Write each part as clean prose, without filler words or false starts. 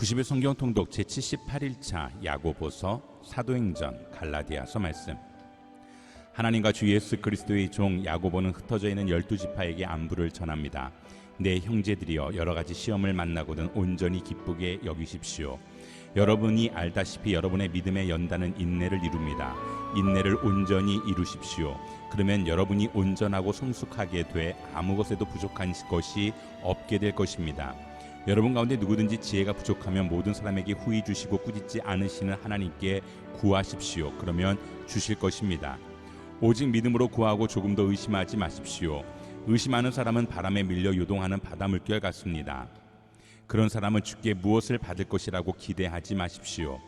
90일 성경 통독 제78일차 야고보서 사도행전 갈라디아서 말씀. 하나님과 주 예수 그리스도의 종 야고보는 흩어져 있는 12지파에게 안부를 전합니다. 내 형제들이여, 여러 가지 시험을 만나거든 온전히 기쁘게 여기십시오. 여러분이 알다시피 여러분의 믿음의 연단은 인내를 이룹니다. 인내를 온전히 이루십시오. 그러면 여러분이 온전하고 성숙하게 돼 아무 것에도 부족한 것이 없게 될 것입니다. 여러분 가운데 누구든지 지혜가 부족하면 모든 사람에게 후히 주시고 꾸짖지 않으시는 하나님께 구하십시오. 그러면 주실 것입니다. 오직 믿음으로 구하고 조금 더 의심하지 마십시오. 의심하는 사람은 바람에 밀려 요동하는 바다 물결 같습니다. 그런 사람은 주께 무엇을 받을 것이라고 기대하지 마십시오.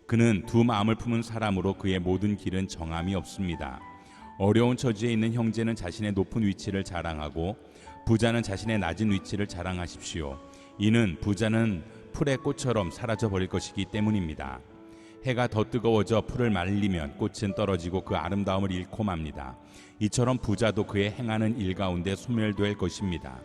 그는 두 마음을 품은 사람으로 그의 모든 길은 정함이 없습니다. 어려운 처지에 있는 형제는 자신의 높은 위치를 자랑하고 부자는 자신의 낮은 위치를 자랑하십시오. 이는 부자는 풀의 꽃처럼 사라져 버릴 것이기 때문입니다. 해가 더 뜨거워져 풀을 말리면 꽃은 떨어지고 그 아름다움을 잃고 맙니다. 이처럼 부자도 그의 행하는 일 가운데 소멸될 것입니다.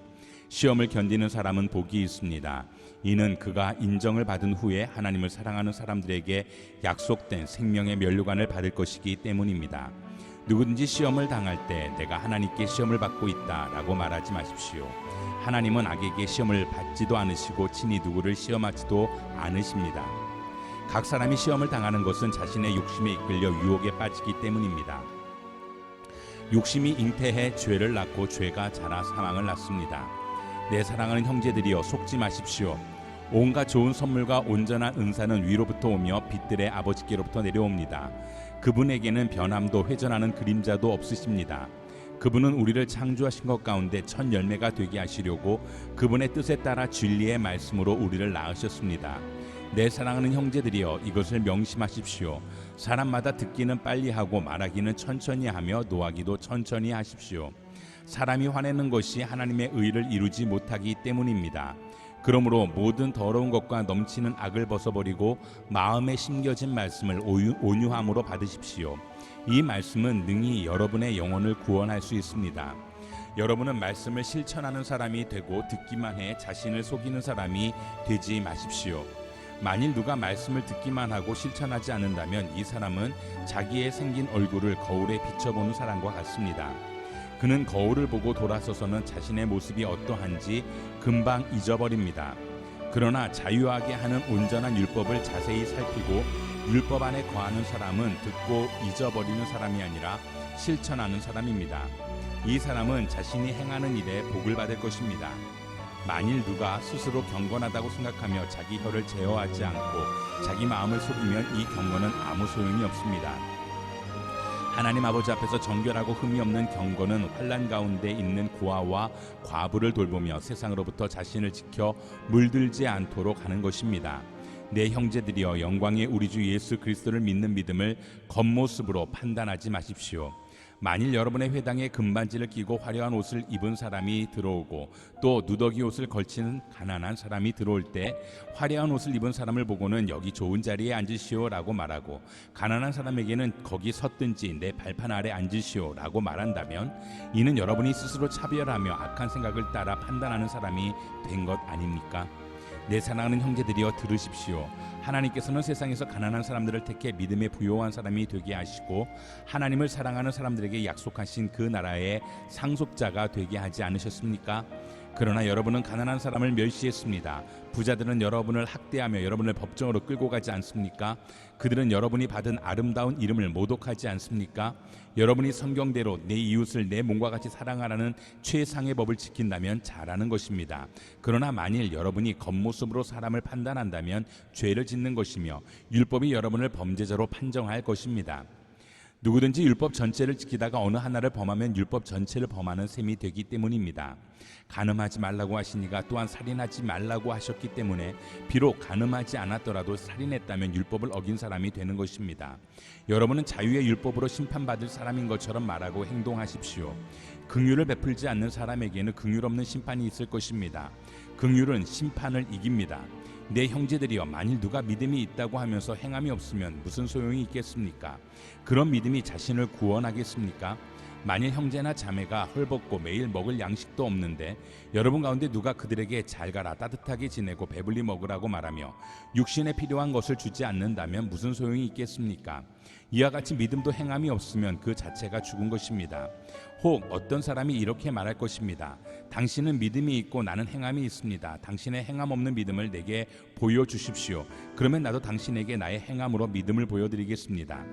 시험을 견디는 사람은 복이 있습니다. 이는 그가 인정을 받은 후에 하나님을 사랑하는 사람들에게 약속된 생명의 면류관을 받을 것이기 때문입니다. 누구든지 시험을 당할 때 내가 하나님께 시험을 받고 있다라고 말하지 마십시오. 하나님은 악에게 시험을 받지도 않으시고 친히 누구를 시험하지도 않으십니다. 각 사람이 시험을 당하는 것은 자신의 욕심에 이끌려 유혹에 빠지기 때문입니다. 욕심이 잉태해 죄를 낳고 죄가 자라 사망을 낳습니다. 내 사랑하는 형제들이여, 속지 마십시오. 온갖 좋은 선물과 온전한 은사는 위로부터 오며 빛들의 아버지께로부터 내려옵니다. 그분에게는 변함도 회전하는 그림자도 없으십니다. 그분은 우리를 창조하신 것 가운데 첫 열매가 되게 하시려고 그분의 뜻에 따라 진리의 말씀으로 우리를 낳으셨습니다. 내 사랑하는 형제들이여, 이것을 명심하십시오. 사람마다 듣기는 빨리 하고 말하기는 천천히 하며 노하기도 천천히 하십시오. 사람이 화내는 것이 하나님의 의를 이루지 못하기 때문입니다. 그러므로 모든 더러운 것과 넘치는 악을 벗어버리고 마음에 심겨진 말씀을 온유함으로 받으십시오. 이 말씀은 능히 여러분의 영혼을 구원할 수 있습니다. 여러분은 말씀을 실천하는 사람이 되고 듣기만 해 자신을 속이는 사람이 되지 마십시오. 만일 누가 말씀을 듣기만 하고 실천하지 않는다면 이 사람은 자기의 생긴 얼굴을 거울에 비춰보는 사람과 같습니다. 그는 거울을 보고 돌아서서는 자신의 모습이 어떠한지 금방 잊어버립니다. 그러나 자유하게 하는 온전한 율법을 자세히 살피고 율법 안에 거하는 사람은 듣고 잊어버리는 사람이 아니라 실천하는 사람입니다. 이 사람은 자신이 행하는 일에 복을 받을 것입니다. 만일 누가 스스로 경건하다고 생각하며 자기 혀를 제어하지 않고 자기 마음을 속이면 이 경건은 아무 소용이 없습니다. 하나님 아버지 앞에서 정결하고 흠이 없는 경건은 환난 가운데 있는 고아와 과부를 돌보며 세상으로부터 자신을 지켜 물들지 않도록 하는 것입니다. 내 형제들이여, 영광의 우리 주 예수 그리스도를 믿는 믿음을 겉모습으로 판단하지 마십시오. 만일 여러분의 회당에 금반지를 끼고 화려한 옷을 입은 사람이 들어오고 또 누더기 옷을 걸치는 가난한 사람이 들어올 때 화려한 옷을 입은 사람을 보고는 여기 좋은 자리에 앉으시오라고 말하고 가난한 사람에게는 거기 섰든지 내 발판 아래 앉으시오라고 말한다면 이는 여러분이 스스로 차별하며 악한 생각을 따라 판단하는 사람이 된 것 아닙니까? 내 사랑하는 형제들이여, 들으십시오. 하나님께서는 세상에서 가난한 사람들을 택해 믿음에 부요한 사람이 되게 하시고 하나님을 사랑하는 사람들에게 약속하신 그 나라의 상속자가 되게 하지 않으셨습니까? 그러나 여러분은 가난한 사람을 멸시했습니다. 부자들은 여러분을 학대하며 여러분을 법정으로 끌고 가지 않습니까? 그들은 여러분이 받은 아름다운 이름을 모독하지 않습니까? 여러분이 성경대로 내 이웃을 내 몸과 같이 사랑하라는 최상의 법을 지킨다면 잘하는 것입니다. 그러나 만일 여러분이 겉모습으로 사람을 판단한다면 죄를 짓는 것이며 율법이 여러분을 범죄자로 판정할 것입니다. 누구든지 율법 전체를 지키다가 어느 하나를 범하면 율법 전체를 범하는 셈이 되기 때문입니다. 간음하지 말라고 하시니가 또한 살인하지 말라고 하셨기 때문에 비록 간음하지 않았더라도 살인했다면 율법을 어긴 사람이 되는 것입니다. 여러분은 자유의 율법으로 심판받을 사람인 것처럼 말하고 행동하십시오. 긍휼을 베풀지 않는 사람에게는 긍휼 없는 심판이 있을 것입니다. 긍휼은 심판을 이깁니다. 내 형제들이여, 만일 누가 믿음이 있다고 하면서 행함이 없으면 무슨 소용이 있겠습니까? 그런 믿음이 자신을 구원하겠습니까? 만일 형제나 자매가 헐벗고 매일 먹을 양식도 없는데 여러분 가운데 누가 그들에게 잘 가라 따뜻하게 지내고 배불리 먹으라고 말하며 육신에 필요한 것을 주지 않는다면 무슨 소용이 있겠습니까? 이와 같이 믿음도 행함이 없으면 그 자체가 죽은 것입니다. 혹 어떤 사람이 이렇게 말할 것입니다. 당신은 믿음이 있고 나는 행함이 있습니다. 당신의 행함 없는 믿음을 내게 보여주십시오. 그러면 나도 당신에게 나의 행함으로 믿음을 보여드리겠습니다.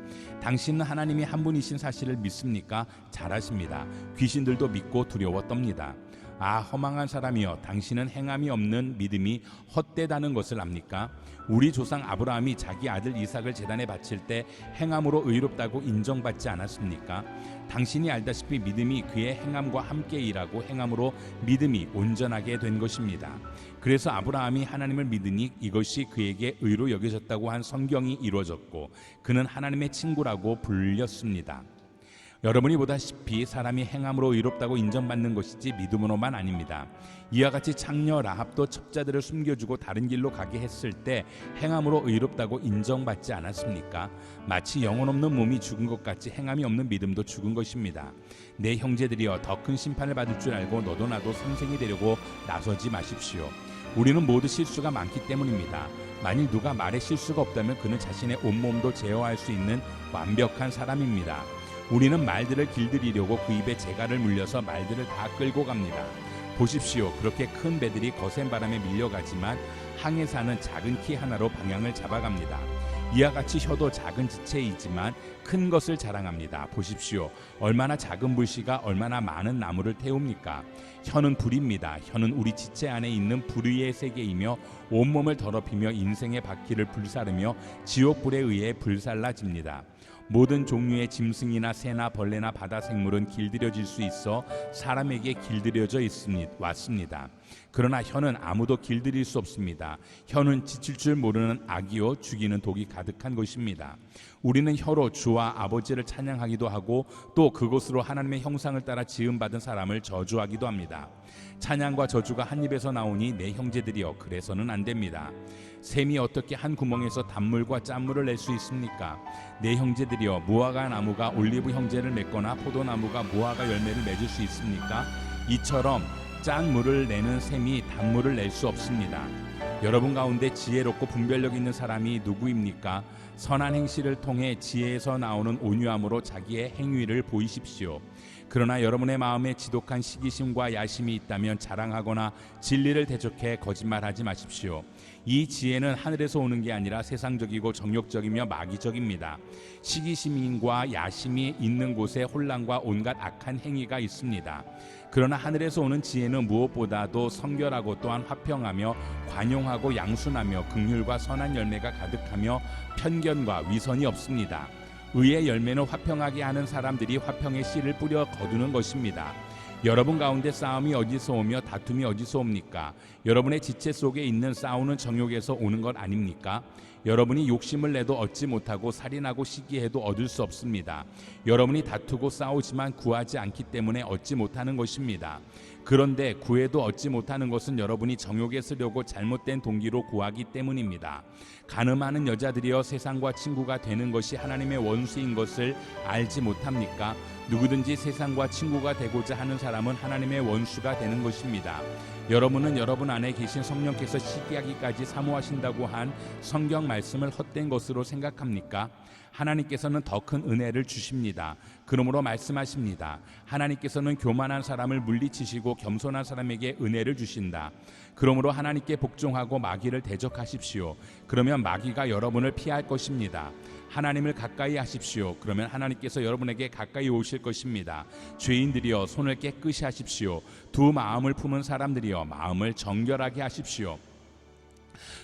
당신은 하나님이 한 분이신 사실을 믿습니까? 잘하십니다. 귀신들도 믿고 두려워 떱니다. 아, 허망한 사람이여, 당신은 행함이 없는 믿음이 헛되다는 것을 압니까? 우리 조상 아브라함이 자기 아들 이삭을 제단에 바칠 때 행함으로 의롭다고 인정받지 않았습니까? 당신이 알다시피 믿음이 그의 행함과 함께 일하고 행함으로 믿음이 온전하게 된 것입니다. 그래서 아브라함이 하나님을 믿으니 이것이 그에게 의로 여겨졌다고 한 성경이 이루어졌고 그는 하나님의 친구라고 불렸습니다. 여러분이 보다시피 사람이 행함으로 의롭다고 인정받는 것이지 믿음으로만 아닙니다. 이와 같이 창녀 라합도 첩자들을 숨겨주고 다른 길로 가게 했을 때 행함으로 의롭다고 인정받지 않았습니까? 마치 영혼 없는 몸이 죽은 것 같이 행함이 없는 믿음도 죽은 것입니다. 내 형제들이여, 더 큰 심판을 받을 줄 알고 너도 나도 선생이 되려고 나서지 마십시오. 우리는 모두 실수가 많기 때문입니다. 만일 누가 말에 실수가 없다면 그는 자신의 온몸도 제어할 수 있는 완벽한 사람입니다. 우리는 말들을 길들이려고 그 입에 재갈을 물려서 말들을 다 끌고 갑니다. 보십시오. 그렇게 큰 배들이 거센 바람에 밀려가지만 항해 사는 작은 키 하나로 방향을 잡아갑니다. 이와 같이 혀도 작은 지체이지만 큰 것을 자랑합니다. 보십시오. 얼마나 작은 불씨가 얼마나 많은 나무를 태웁니까? 혀는 불입니다. 혀는 우리 지체 안에 있는 불의의 세계이며 온몸을 더럽히며 인생의 바퀴를 불사르며 지옥불에 의해 불살라집니다. 모든 종류의 짐승이나 새나 벌레나 바다 생물은 길들여질 수 있어 사람에게 길들여져 왔습니다. 그러나 혀는 아무도 길들일 수 없습니다. 혀는 지칠 줄 모르는 악이요 죽이는 독이 가득한 것입니다. 우리는 혀로 주와 아버지를 찬양하기도 하고 또 그것으로 하나님의 형상을 따라 지음받은 사람을 저주하기도 합니다. 찬양과 저주가 한 입에서 나오니 내 형제들이여, 그래서는 안 됩니다. 샘이 어떻게 한 구멍에서 단물과 짠물을 낼 수 있습니까? 내 형제들이여, 무화과 나무가 올리브 형제를 맺거나 포도나무가 무화과 열매를 맺을 수 있습니까? 이처럼 짠 물을 내는 샘이 단물을 낼 수 없습니다. 여러분 가운데 지혜롭고 분별력 있는 사람이 누구입니까? 선한 행실을 통해 지혜에서 나오는 온유함으로 자기의 행위를 보이십시오. 그러나 여러분의 마음에 지독한 시기심과 야심이 있다면 자랑하거나 진리를 대적해 거짓말하지 마십시오. 이 지혜는 하늘에서 오는 게 아니라 세상적이고 정욕적이며 마귀적입니다. 시기심과 야심이 있는 곳에 혼란과 온갖 악한 행위가 있습니다. 그러나 하늘에서 오는 지혜는 무엇보다도 성결하고 또한 화평하며 관용하고 양순하며 긍휼과 선한 열매가 가득하며 편견과 위선이 없습니다. 의의 열매는 화평하게 하는 사람들이 화평의 씨를 뿌려 거두는 것입니다. 여러분 가운데 싸움이 어디서 오며 다툼이 어디서 옵니까? 여러분의 지체 속에 있는 싸우는 정욕에서 오는 것 아닙니까? 여러분이 욕심을 내도 얻지 못하고 살인하고 시기해도 얻을 수 없습니다. 여러분이 다투고 싸우지만 구하지 않기 때문에 얻지 못하는 것입니다. 그런데 구해도 얻지 못하는 것은 여러분이 정욕에 쓰려고 잘못된 동기로 구하기 때문입니다. 간음하는 여자들이여, 세상과 친구가 되는 것이 하나님의 원수인 것을 알지 못합니까? 누구든지 세상과 친구가 되고자 하는 사람은 하나님의 원수가 되는 것입니다. 여러분은 여러분 안에 계신 성령께서 시기하기까지 사모하신다고 한 성경 말씀을 헛된 것으로 생각합니까? 하나님께서는 더 큰 은혜를 주십니다. 그러므로 말씀하십니다. 하나님께서는 교만한 사람을 물리치시고 겸손한 사람에게 은혜를 주신다. 그러므로 하나님께 복종하고 마귀를 대적하십시오. 그러면 마귀가 여러분을 피할 것입니다. 하나님을 가까이 하십시오. 그러면 하나님께서 여러분에게 가까이 오실 것입니다. 죄인들이여, 손을 깨끗이 하십시오. 두 마음을 품은 사람들이여, 마음을 정결하게 하십시오.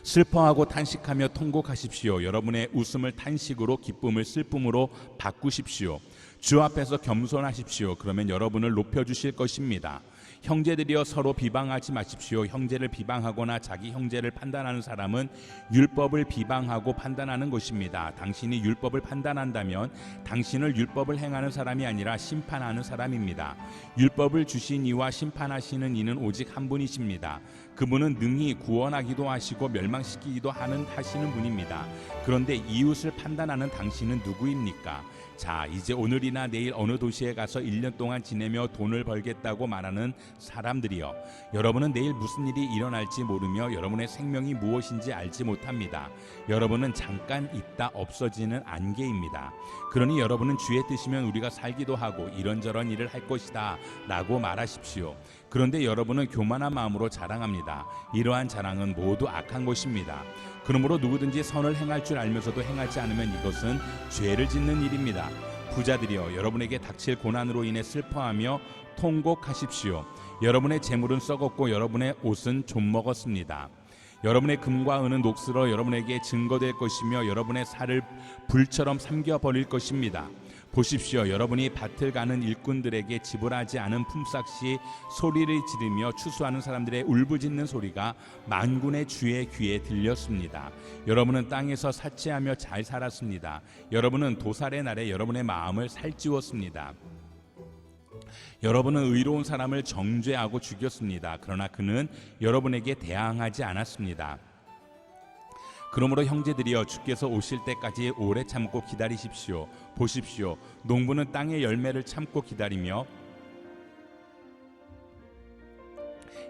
슬퍼하고 탄식하며 통곡하십시오. 여러분의 웃음을 탄식으로, 기쁨을 슬픔으로 바꾸십시오. 주 앞에서 겸손하십시오. 그러면 여러분을 높여주실 것입니다. 형제들이여 서로 비방하지 마십시오. 형제를 비방하거나 자기 형제를 판단하는 사람은 율법을 비방하고 판단하는 것입니다. 당신이 율법을 판단한다면 당신을 율법을 행하는 사람이 아니라 심판하는 사람입니다. 율법을 주신 이와 심판하시는 이는 오직 한 분이십니다. 그분은 능히 구원하기도 하시고 멸망시키기도 하시는 분입니다. 그런데 이웃을 판단하는 당신은 누구입니까? 자, 이제 오늘이나 내일 어느 도시에 가서 1년 동안 지내며 돈을 벌겠다고 말하는 사람들이여, 여러분은 내일 무슨 일이 일어날지 모르며 여러분의 생명이 무엇인지 알지 못합니다. 여러분은 잠깐 있다 없어지는 안개입니다. 그러니 여러분은 주의 뜻이면 우리가 살기도 하고 이런저런 일을 할 것이다 라고 말하십시오. 그런데 여러분은 교만한 마음으로 자랑합니다. 이러한 자랑은 모두 악한 것입니다. 그러므로 누구든지 선을 행할 줄 알면서도 행하지 않으면 이것은 죄를 짓는 일입니다. 부자들이여, 여러분에게 닥칠 고난으로 인해 슬퍼하며 통곡하십시오. 여러분의 재물은 썩었고 여러분의 옷은 좀먹었습니다. 여러분의 금과 은은 녹슬어 여러분에게 증거될 것이며 여러분의 살을 불처럼 삼켜버릴 것입니다. 보십시오. 여러분이 밭을 가는 일꾼들에게 지불하지 않은 품삯이 소리를 지르며 추수하는 사람들의 울부짖는 소리가 만군의 주의 귀에 들렸습니다. 여러분은 땅에서 사치하며 잘 살았습니다. 여러분은 도살의 날에 여러분의 마음을 살찌웠습니다. 여러분은 의로운 사람을 정죄하고 죽였습니다. 그러나 그는 여러분에게 대항하지 않았습니다. 그러므로 형제들이여, 주께서 오실 때까지 오래 참고 기다리십시오. 보십시오. 농부는 땅의 열매를 참고 기다리며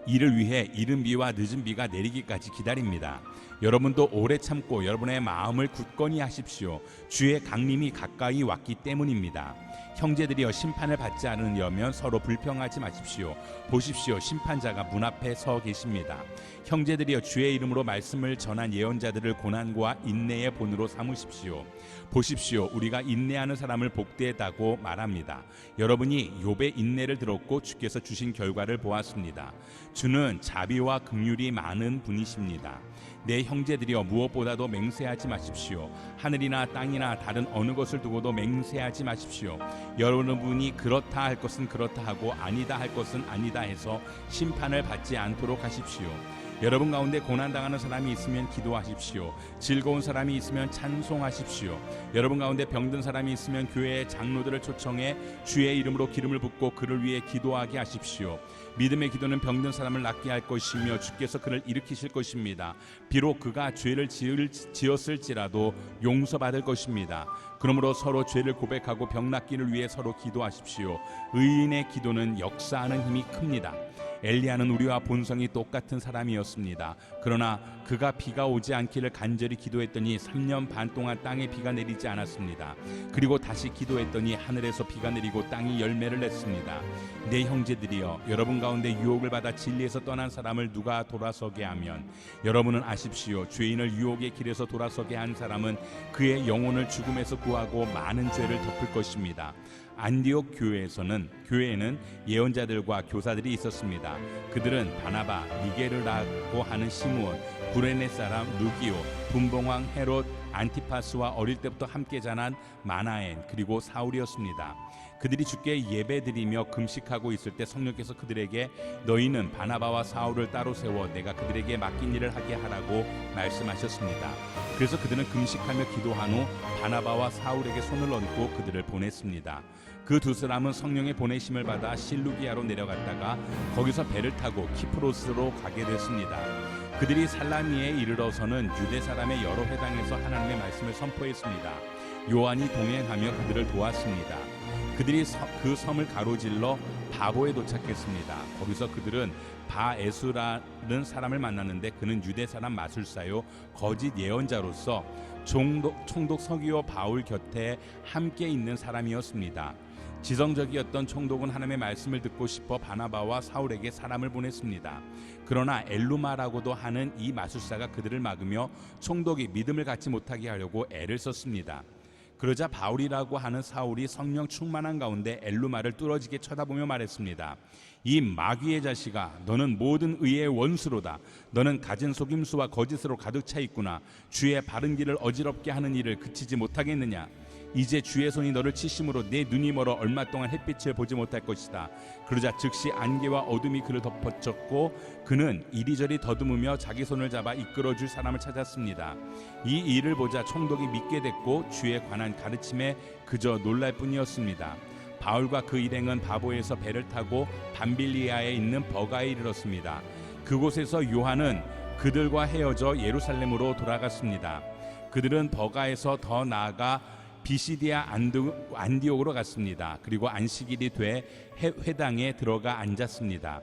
이를 위해 이른 비와 늦은 비가 내리기까지 기다립니다. 여러분도 오래 참고 여러분의 마음을 굳건히 하십시오. 주의 강림이 가까이 왔기 때문입니다. 형제들이여, 심판을 받지 않으려면 서로 불평하지 마십시오. 보십시오. 심판자가 문 앞에 서 계십니다. 형제들이여, 주의 이름으로 말씀을 전한 예언자들을 고난과 인내의 본으로 삼으십시오. 보십시오. 우리가 인내하는 사람을 복되다고 말합니다. 여러분이 욥의 인내를 들었고 주께서 주신 결과를 보았습니다. 주는 자비와 긍휼이 많은 분이십니다. 내 형제들이여, 무엇보다도 맹세하지 마십시오. 하늘이나 땅이나 다른 어느 것을 두고도 맹세하지 마십시오. 여러분이 그렇다 할 것은 그렇다 하고 아니다 할 것은 아니다 해서 심판을 받지 않도록 하십시오. 여러분 가운데 고난당하는 사람이 있으면 기도하십시오. 즐거운 사람이 있으면 찬송하십시오. 여러분 가운데 병든 사람이 있으면 교회의 장로들을 초청해 주의 이름으로 기름을 붓고 그를 위해 기도하게 하십시오. 믿음의 기도는 병든 사람을 낫게 할 것이며 주께서 그를 일으키실 것입니다. 비록 그가 죄를 지었을지라도 용서받을 것입니다. 그러므로 서로 죄를 고백하고 병 낫기를 위해 서로 기도하십시오. 의인의 기도는 역사하는 힘이 큽니다. 엘리야는 우리와 본성이 똑같은 사람이었습니다. 그러나 그가 비가 오지 않기를 간절히 기도했더니 3년 반 동안 땅에 비가 내리지 않았습니다. 그리고 다시 기도했더니 하늘에서 비가 내리고 땅이 열매를 냈습니다. 내 형제들이여, 여러분 가운데 유혹을 받아 진리에서 떠난 사람을 누가 돌아서게 하면 여러분은 아십시오. 죄인을 유혹의 길에서 돌아서게 한 사람은 그의 영혼을 죽음에서 구하고 많은 죄를 덮을 것입니다. 안디옥 교회에는 예언자들과 교사들이 있었습니다. 그들은 바나바, 니게르라고 하는 시므온, 구레네 사람 루기오, 분봉왕 헤롯 안티파스와 어릴 때부터 함께 자란 마나엔, 그리고 사울이었습니다. 그들이 주께 예배드리며 금식하고 있을 때 성령께서 그들에게 너희는 바나바와 사울을 따로 세워 내가 그들에게 맡긴 일을 하게 하라고 말씀하셨습니다. 그래서 그들은 금식하며 기도한 후 바나바와 사울에게 손을 얹고 그들을 보냈습니다. 그 두 사람은 성령의 보내심을 받아 실루기아로 내려갔다가 거기서 배를 타고 키프로스로 가게 됐습니다. 그들이 살라미에 이르러서는 유대 사람의 여러 회당에서 하나님의 말씀을 선포했습니다. 요한이 동행하며 그들을 도왔습니다. 그들이 그 섬을 가로질러 바보에 도착했습니다. 거기서 그들은 바에수라는 사람을 만났는데 그는 유대 사람 마술사요 거짓 예언자로서 총독 서기오 바울 곁에 함께 있는 사람이었습니다. 지성적이었던 총독은 하나님의 말씀을 듣고 싶어 바나바와 사울에게 사람을 보냈습니다. 그러나 엘루마라고도 하는 이 마술사가 그들을 막으며 총독이 믿음을 갖지 못하게 하려고 애를 썼습니다. 그러자 바울이라고 하는 사울이 성령 충만한 가운데 엘루마를 뚫어지게 쳐다보며 말했습니다. 이 마귀의 자식아, 너는 모든 의의 원수로다. 너는 가진 속임수와 거짓으로 가득 차 있구나. 주의 바른 길을 어지럽게 하는 일을 그치지 못하겠느냐. 이제 주의 손이 너를 치심으로 내 눈이 멀어 얼마 동안 햇빛을 보지 못할 것이다. 그러자 즉시 안개와 어둠이 그를 덮어쳤고 그는 이리저리 더듬으며 자기 손을 잡아 이끌어줄 사람을 찾았습니다. 이 일을 보자 총독이 믿게 됐고 주에 관한 가르침에 그저 놀랄 뿐이었습니다. 바울과 그 일행은 바보에서 배를 타고 밤빌리아에 있는 버가에 이르렀습니다. 그곳에서 요한은 그들과 헤어져 예루살렘으로 돌아갔습니다. 그들은 버가에서 더 나아가 비시디아 안디옥으로 갔습니다. 그리고 안식일이 돼 회당에 들어가 앉았습니다.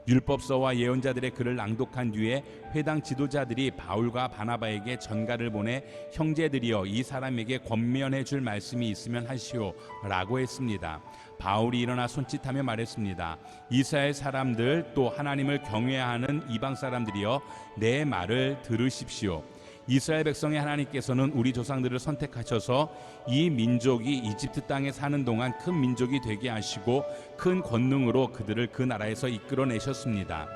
율법서와 예언자들의 글을 낭독한 뒤에 회당 지도자들이 바울과 바나바에게 전가를 보내 형제들이여 이 사람에게 권면해 줄 말씀이 있으면 하시오 라고 했습니다. 바울이 일어나 손짓하며 말했습니다. 이스라엘 사람들 또 하나님을 경외하는 이방 사람들이여 내 말을 들으십시오. 이스라엘 백성의 하나님께서는 우리 조상들을 선택하셔서 이 민족이 이집트 땅에 사는 동안 큰 민족이 되게 하시고 큰 권능으로 그들을 그 나라에서 이끌어내셨습니다.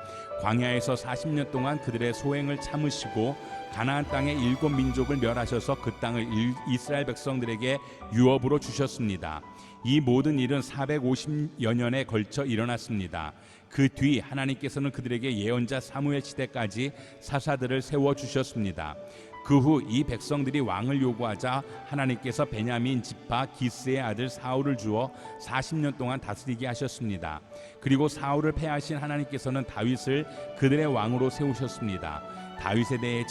광야에서 40년 동안 그들의 소행을 참으시고 가나안 땅의 7 민족을 멸하셔서 그 땅을 이스라엘 백성들에게 유업으로 주셨습니다. 이 모든 일은 450여 년에 걸쳐 일어났습니다. 그 뒤 하나님께서는 그들에게 예언자 사무엘 시대까지 사사들을 세워주셨습니다. 그 후 이 백성들이 왕을 요구하자 하나님께서 베냐민 지파 기스의 아들 사울을 주어 40년 동안 다스리게 하셨습니다. 그리고 사울을 패하신 하나님께서는 다윗을 그들의 왕으로 세우셨습니다. 다윗에 대해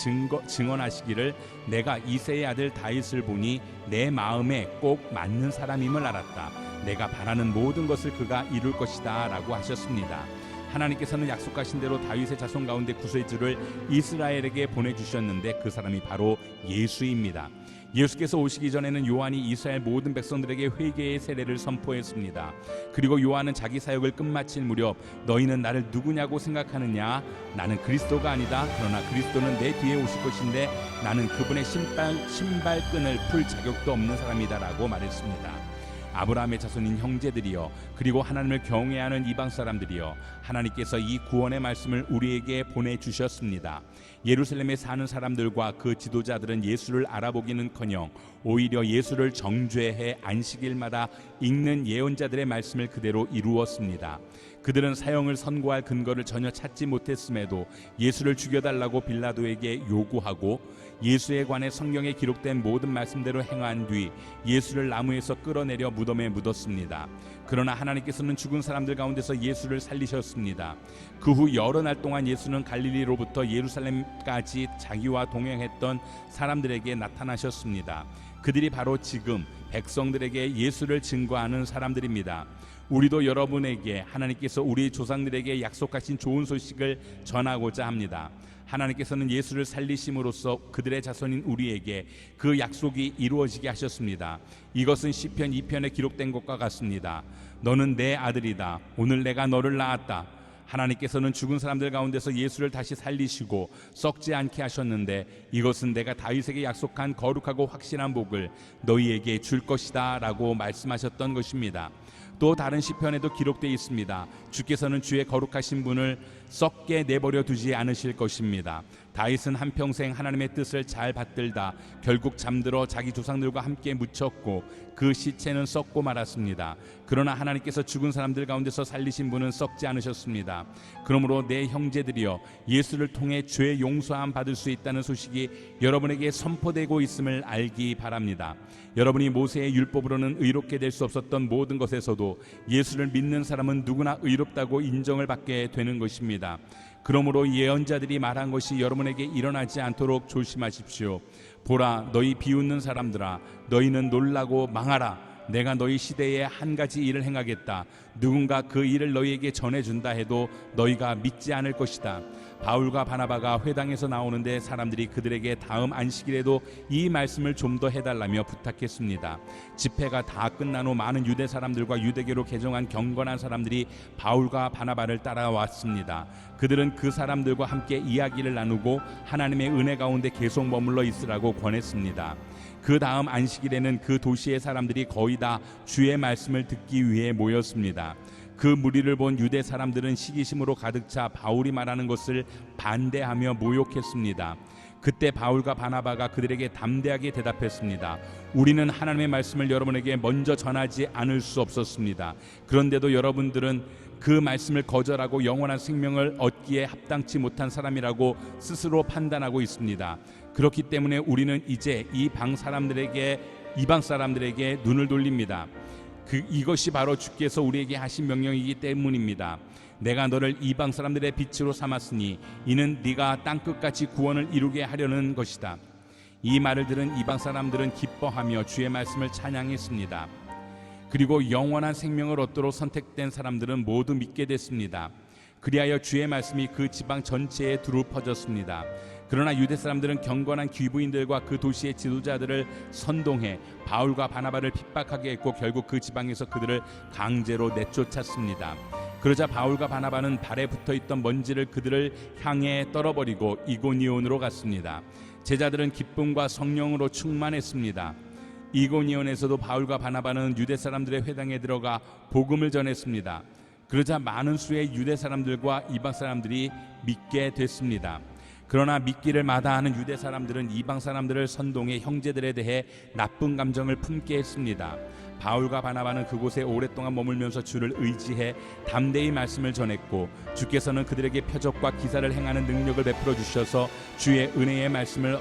증언하시기를 내가 이새의 아들 다윗을 보니 내 마음에 꼭 맞는 사람임을 알았다. 내가 바라는 모든 것을 그가 이룰 것이다 라고 하셨습니다. 하나님께서는 약속하신 대로 다윗의 자손 가운데 구세주를 이스라엘에게 보내주셨는데 그 사람이 바로 예수입니다. 예수께서 오시기 전에는 요한이 이스라엘 모든 백성들에게 회개의 세례를 선포했습니다. 그리고 요한은 자기 사역을 끝마칠 무렵 너희는 나를 누구냐고 생각하느냐? 나는 그리스도가 아니다. 그러나 그리스도는 내 뒤에 오실 것인데 나는 그분의 신발끈을 풀 자격도 없는 사람이다 라고 말했습니다. 아브라함의 자손인 형제들이여 그리고 하나님을 경외하는 이방 사람들이여 하나님께서 이 구원의 말씀을 우리에게 보내주셨습니다. 예루살렘에 사는 사람들과 그 지도자들은 예수를 알아보기는커녕 오히려 예수를 정죄해 안식일마다 읽는 예언자들의 말씀을 그대로 이루었습니다. 그들은 사형을 선고할 근거를 전혀 찾지 못했음에도 예수를 죽여달라고 빌라도에게 요구하고 예수에 관해 성경에 기록된 모든 말씀대로 행한 뒤 예수를 나무에서 끌어내려 무덤에 묻었습니다. 그러나 하나님께서는 죽은 사람들 가운데서 예수를 살리셨습니다. 그 후 여러 날 동안 예수는 갈릴리로부터 예루살렘까지 자기와 동행했던 사람들에게 나타나셨습니다. 그들이 바로 지금 백성들에게 예수를 증거하는 사람들입니다. 우리도 여러분에게 하나님께서 우리 조상들에게 약속하신 좋은 소식을 전하고자 합니다. 하나님께서는 예수를 살리심으로써 그들의 자손인 우리에게 그 약속이 이루어지게 하셨습니다. 이것은 시편 2편에 기록된 것과 같습니다. 너는 내 아들이다. 오늘 내가 너를 낳았다. 하나님께서는 죽은 사람들 가운데서 예수를 다시 살리시고 썩지 않게 하셨는데 이것은 내가 다윗에게 약속한 거룩하고 확실한 복을 너희에게 줄 것이다 라고 말씀하셨던 것입니다. 또 다른 시편에도 기록되어 있습니다. 주께서는 주의 거룩하신 분을 썩게 내버려 두지 않으실 것입니다. 다윗은 한평생 하나님의 뜻을 잘 받들다 결국 잠들어 자기 조상들과 함께 묻혔고 그 시체는 썩고 말았습니다. 그러나 하나님께서 죽은 사람들 가운데서 살리신 분은 썩지 않으셨습니다. 그러므로 내 형제들이여 예수를 통해 죄 용서함 받을 수 있다는 소식이 여러분에게 선포되고 있음을 알기 바랍니다. 여러분이 모세의 율법으로는 의롭게 될 수 없었던 모든 것에서도 예수를 믿는 사람은 누구나 의롭다고 인정을 받게 되는 것입니다. 그러므로 예언자들이 말한 것이 여러분에게 일어나지 않도록 조심하십시오. 보라, 너희 비웃는 사람들아, 너희는 놀라고 망하라. 내가 너희 시대에 한 가지 일을 행하겠다. 누군가 그 일을 너희에게 전해준다 해도 너희가 믿지 않을 것이다. 바울과 바나바가 회당에서 나오는데 사람들이 그들에게 다음 안식일에도 이 말씀을 좀 더 해달라며 부탁했습니다. 집회가 다 끝난 후 많은 유대 사람들과 유대교로 개종한 경건한 사람들이 바울과 바나바를 따라왔습니다. 그들은 그 사람들과 함께 이야기를 나누고 하나님의 은혜 가운데 계속 머물러 있으라고 권했습니다. 그 다음 안식일에는 그 도시의 사람들이 거의 다 주의 말씀을 듣기 위해 모였습니다. 그 무리를 본 유대 사람들은 시기심으로 가득 차 바울이 말하는 것을 반대하며 모욕했습니다. 그때 바울과 바나바가 그들에게 담대하게 대답했습니다. 우리는 하나님의 말씀을 여러분에게 먼저 전하지 않을 수 없었습니다. 그런데도 여러분들은 그 말씀을 거절하고 영원한 생명을 얻기에 합당치 못한 사람이라고 스스로 판단하고 있습니다. 그렇기 때문에 우리는 이제 이방 사람들에게 눈을 돌립니다. 이것이 바로 주께서 우리에게 하신 명령이기 때문입니다. 내가 너를 이방 사람들의 빛으로 삼았으니 이는 네가 땅끝까지 구원을 이루게 하려는 것이다. 이 말을 들은 이방 사람들은 기뻐하며 주의 말씀을 찬양했습니다. 그리고 영원한 생명을 얻도록 선택된 사람들은 모두 믿게 됐습니다. 그리하여 주의 말씀이 그 지방 전체에 두루 퍼졌습니다. 그러나 유대 사람들은 경건한 귀부인들과 그 도시의 지도자들을 선동해 바울과 바나바를 핍박하게 했고 결국 그 지방에서 그들을 강제로 내쫓았습니다. 그러자 바울과 바나바는 발에 붙어있던 먼지를 그들을 향해 떨어버리고 이고니온으로 갔습니다. 제자들은 기쁨과 성령으로 충만했습니다. 이고니온에서도 바울과 바나바는 유대 사람들의 회당에 들어가 복음을 전했습니다. 그러자 많은 수의 유대 사람들과 이방 사람들이 믿게 됐습니다. 그러나 믿기를 마다하는 유대 사람들은 이방 사람들을 선동해 형제들에 대해 나쁜 감정을 품게 했습니다. 바울과 바나바는 그곳에 오랫동안 머물면서 주를 의지해 담대히 말씀을 전했고 주께서는 그들에게 표적과 기사를 행하는 능력을 베풀어 주셔서 주의 은혜의 말씀을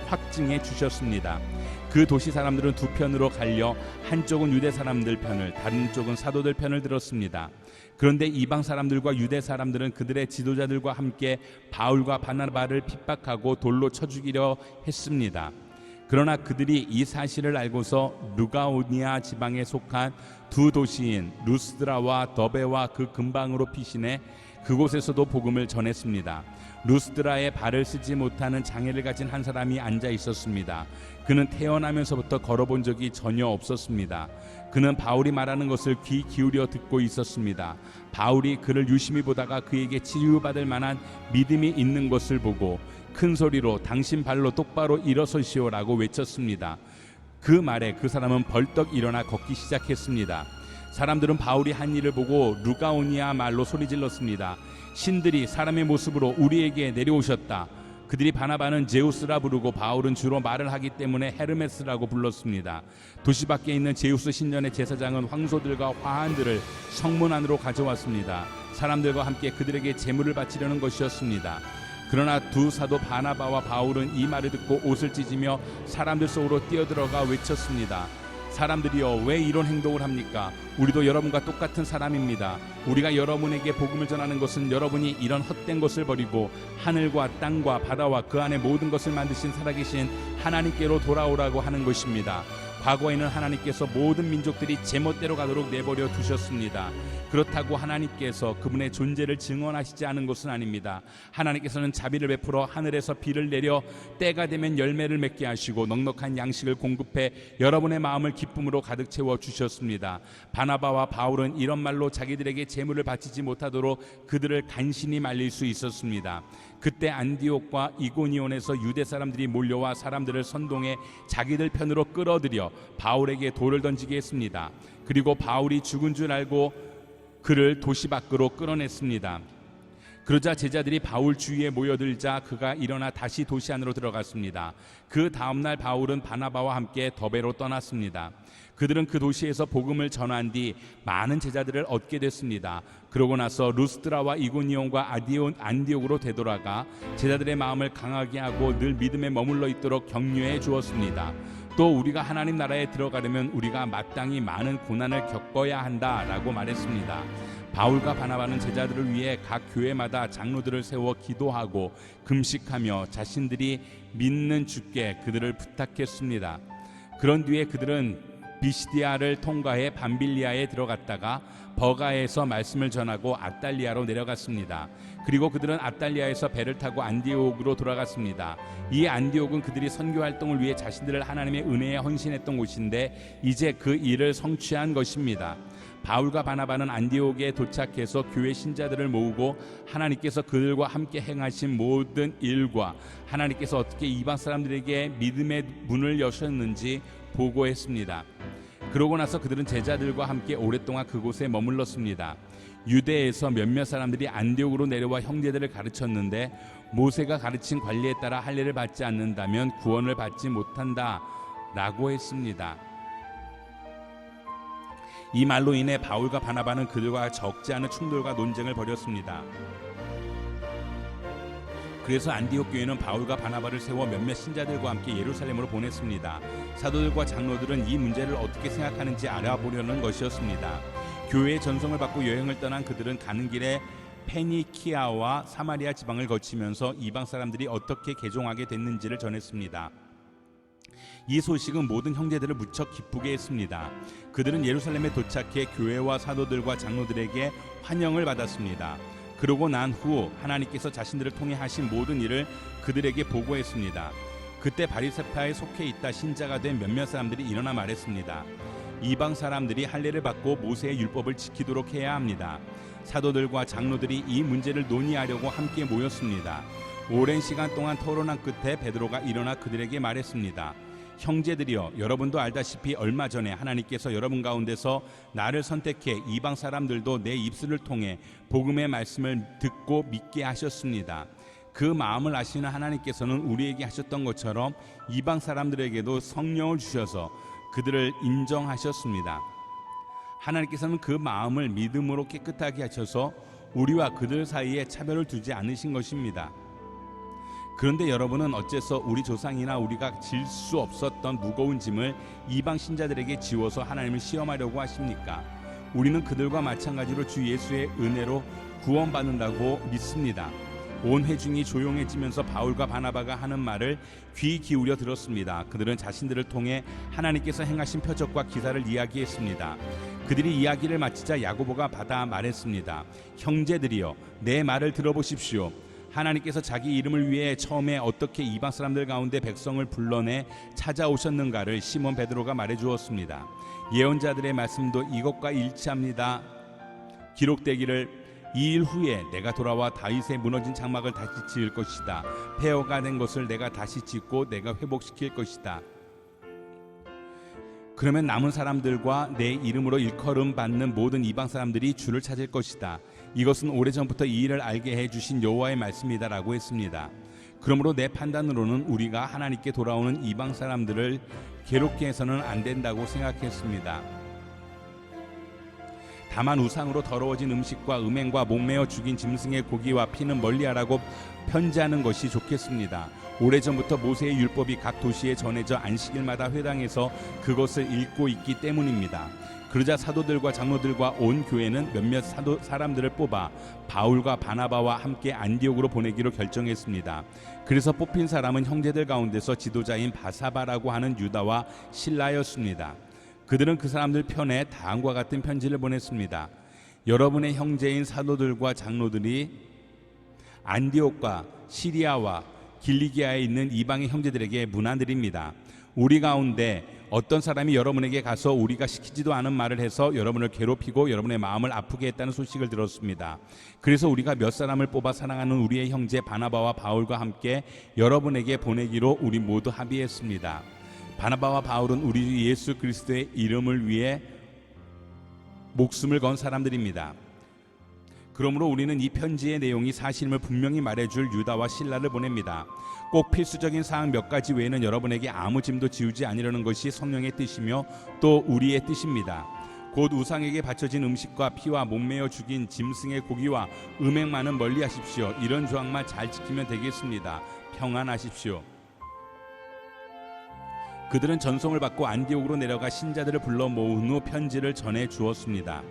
확증해 주셨습니다. 그 도시 사람들은 두 편으로 갈려 한쪽은 유대 사람들 편을, 다른 쪽은 사도들 편을 들었습니다. 그런데 이방 사람들과 유대 사람들은 그들의 지도자들과 함께 바울과 바나바를 핍박하고 돌로 쳐 죽이려 했습니다. 그러나 그들이 이 사실을 알고서 루가오니아 지방에 속한 두 도시인 루스드라와 더베와 그 근방으로 피신해 그곳에서도 복음을 전했습니다. 루스드라에 발을 쓰지 못하는 장애를 가진 한 사람이 앉아 있었습니다. 그는 태어나면서부터 걸어본 적이 전혀 없었습니다. 그는 바울이 말하는 것을 귀 기울여 듣고 있었습니다. 바울이 그를 유심히 보다가 그에게 치유받을 만한 믿음이 있는 것을 보고 큰 소리로 당신 발로 똑바로 일어서시오라고 외쳤습니다. 그 말에 그 사람은 벌떡 일어나 걷기 시작했습니다. 사람들은 바울이 한 일을 보고 루가오니아 말로 소리질렀습니다. 신들이 사람의 모습으로 우리에게 내려오셨다. 그들이 바나바는 제우스라 부르고 바울은 주로 말을 하기 때문에 헤르메스라고 불렀습니다. 도시 밖에 있는 제우스 신전의 제사장은 황소들과 화환들을 성문 안으로 가져왔습니다. 사람들과 함께 그들에게 제물을 바치려는 것이었습니다. 그러나 두 사도 바나바와 바울은 이 말을 듣고 옷을 찢으며 사람들 속으로 뛰어들어가 외쳤습니다. 사람들이여, 왜 이런 행동을 합니까? 우리도 여러분과 똑같은 사람입니다. 우리가 여러분에게 복음을 전하는 것은 여러분이 이런 헛된 것을 버리고 하늘과 땅과 바다와 그 안에 모든 것을 만드신 살아계신 하나님께로 돌아오라고 하는 것입니다. 과거에는 하나님께서 모든 민족들이 제멋대로 가도록 내버려 두셨습니다. 그렇다고 하나님께서 그분의 존재를 증언하시지 않은 것은 아닙니다. 하나님께서는 자비를 베풀어 하늘에서 비를 내려 때가 되면 열매를 맺게 하시고 넉넉한 양식을 공급해 여러분의 마음을 기쁨으로 가득 채워 주셨습니다. 바나바와 바울은 이런 말로 자기들에게 제물을 바치지 못하도록 그들을 간신히 말릴 수 있었습니다. 그때 안디옥과 이고니온에서 유대 사람들이 몰려와 사람들을 선동해 자기들 편으로 끌어들여 바울에게 돌을 던지게 했습니다. 그리고 바울이 죽은 줄 알고 그를 도시 밖으로 끌어냈습니다. 그러자 제자들이 바울 주위에 모여들자 그가 일어나 다시 도시 안으로 들어갔습니다. 그 다음날 바울은 바나바와 함께 더베로 떠났습니다. 그들은 그 도시에서 복음을 전한 뒤 많은 제자들을 얻게 됐습니다. 그러고 나서 루스드라와 이고니온과 안디옥으로 되돌아가 제자들의 마음을 강하게 하고 늘 믿음에 머물러 있도록 격려해 주었습니다. 또 우리가 하나님 나라에 들어가려면 우리가 마땅히 많은 고난을 겪어야 한다라고 말했습니다. 바울과 바나바는 제자들을 위해 각 교회마다 장로들을 세워 기도하고 금식하며 자신들이 믿는 주께 그들을 부탁했습니다. 그런 뒤에 그들은 비시디아를 통과해 밤빌리아에 들어갔다가 버가에서 말씀을 전하고 아달리아로 내려갔습니다. 그리고 그들은 아달리아에서 배를 타고 안디옥으로 돌아갔습니다. 이 안디옥은 그들이 선교 활동을 위해 자신들을 하나님의 은혜에 헌신했던 곳인데 이제 그 일을 성취한 것입니다. 바울과 바나바는 안디옥에 도착해서 교회 신자들을 모으고 하나님께서 그들과 함께 행하신 모든 일과 하나님께서 어떻게 이방 사람들에게 믿음의 문을 여셨는지 보고했습니다. 그러고 나서 그들은 제자들과 함께 오랫동안 그곳에 머물렀습니다. 유대에서 몇몇 사람들이 안디옥으로 내려와 형제들을 가르쳤는데 모세가 가르친 관리에 따라 할례를 받지 않는다면 구원을 받지 못한다 라고 했습니다. 이 말로 인해 바울과 바나바는 그들과 적지 않은 충돌과 논쟁을 벌였습니다. 그래서 안디옥 교회는 바울과 바나바를 세워 몇몇 신자들과 함께 예루살렘으로 보냈습니다. 사도들과 장로들은 이 문제를 어떻게 생각하는지 알아보려는 것이었습니다. 교회의 전송을 받고 여행을 떠난 그들은 가는 길에 페니키아와 사마리아 지방을 거치면서 이방 사람들이 어떻게 개종하게 됐는지를 전했습니다. 이 소식은 모든 형제들을 무척 기쁘게 했습니다. 그들은 예루살렘에 도착해 교회와 사도들과 장로들에게 환영을 받았습니다. 그러고 난 후 하나님께서 자신들을 통해 하신 모든 일을 그들에게 보고했습니다. 그때 바리새파에 속해 있다 신자가 된 몇몇 사람들이 일어나 말했습니다. 이방 사람들이 할례를 받고 모세의 율법을 지키도록 해야 합니다. 사도들과 장로들이 이 문제를 논의하려고 함께 모였습니다. 오랜 시간 동안 토론한 끝에 베드로가 일어나 그들에게 말했습니다. 형제들이여, 여러분도 알다시피 얼마 전에 하나님께서 여러분 가운데서 나를 선택해 이방 사람들도 내 입술을 통해 복음의 말씀을 듣고 믿게 하셨습니다. 그 마음을 아시는 하나님께서는 우리에게 하셨던 것처럼 이방 사람들에게도 성령을 주셔서 그들을 인정하셨습니다. 하나님께서는 그 마음을 믿음으로 깨끗하게 하셔서 우리와 그들 사이에 차별을 두지 않으신 것입니다. 그런데 여러분은 어째서 우리 조상이나 우리가 질 수 없었던 무거운 짐을 이방 신자들에게 지워서 하나님을 시험하려고 하십니까? 우리는 그들과 마찬가지로 주 예수의 은혜로 구원받는다고 믿습니다. 온 회중이 조용해지면서 바울과 바나바가 하는 말을 귀 기울여 들었습니다. 그들은 자신들을 통해 하나님께서 행하신 표적과 기사를 이야기했습니다. 그들이 이야기를 마치자 야고보가 받아 말했습니다. 형제들이여, 내 말을 들어보십시오. 하나님께서 자기 이름을 위해 처음에 어떻게 이방 사람들 가운데 백성을 불러내 찾아오셨는가를 시몬 베드로가 말해주었습니다. 예언자들의 말씀도 이것과 일치합니다. 기록되기를 이 일 후에 내가 돌아와 다윗의 무너진 장막을 다시 지을 것이다. 폐허가 된 것을 내가 다시 짓고 내가 회복시킬 것이다. 그러면 남은 사람들과 내 이름으로 일컬음 받는 모든 이방 사람들이 주를 찾을 것이다. 이것은 오래전부터 이 일을 알게 해주신 여호와의 말씀이다 라고 했습니다. 그러므로 내 판단으로는 우리가 하나님께 돌아오는 이방 사람들을 괴롭게 해서는 안 된다고 생각했습니다. 다만 우상으로 더러워진 음식과 음행과 목매어 죽인 짐승의 고기와 피는 멀리하라고 편지하는 것이 좋겠습니다. 오래전부터 모세의 율법이 각 도시에 전해져 안식일마다 회당에서 그것을 읽고 있기 때문입니다. 그러자 사도들과 장로들과 온 교회는 몇몇 사람들을 뽑아 바울과 바나바와 함께 안디옥으로 보내기로 결정했습니다. 그래서 뽑힌 사람은 형제들 가운데서 지도자인 바사바라고 하는 유다와 실라였습니다. 그들은 그 사람들 편에 다음과 같은 편지를 보냈습니다. 여러분의 형제인 사도들과 장로들이 안디옥과 시리아와 길리기아에 있는 이방의 형제들에게 문안드립니다. 우리 가운데 어떤 사람이 여러분에게 가서 우리가 시키지도 않은 말을 해서 여러분을 괴롭히고 여러분의 마음을 아프게 했다는 소식을 들었습니다. 그래서 우리가 몇 사람을 뽑아 사랑하는 우리의 형제 바나바와 바울과 함께 여러분에게 보내기로 우리 모두 합의했습니다. 바나바와 바울은 우리 주 예수 그리스도의 이름을 위해 목숨을 건 사람들입니다. 그러므로 우리는 이 편지의 내용이 사실임을 분명히 말해줄 유다와 실라를 보냅니다. 꼭 필수적인 사항 몇 가지 외에는 여러분에게 아무 짐도 지우지 아니려는 것이 성령의 뜻이며 또 우리의 뜻입니다. 곧 우상에게 바쳐진 음식과 피와 목매어 죽인 짐승의 고기와 음행만은 멀리하십시오. 이런 조항만 잘 지키면 되겠습니다. 평안하십시오. 그들은 전송을 받고 안디옥으로 내려가 신자들을 불러 모은 후 편지를 전해 주었습니다.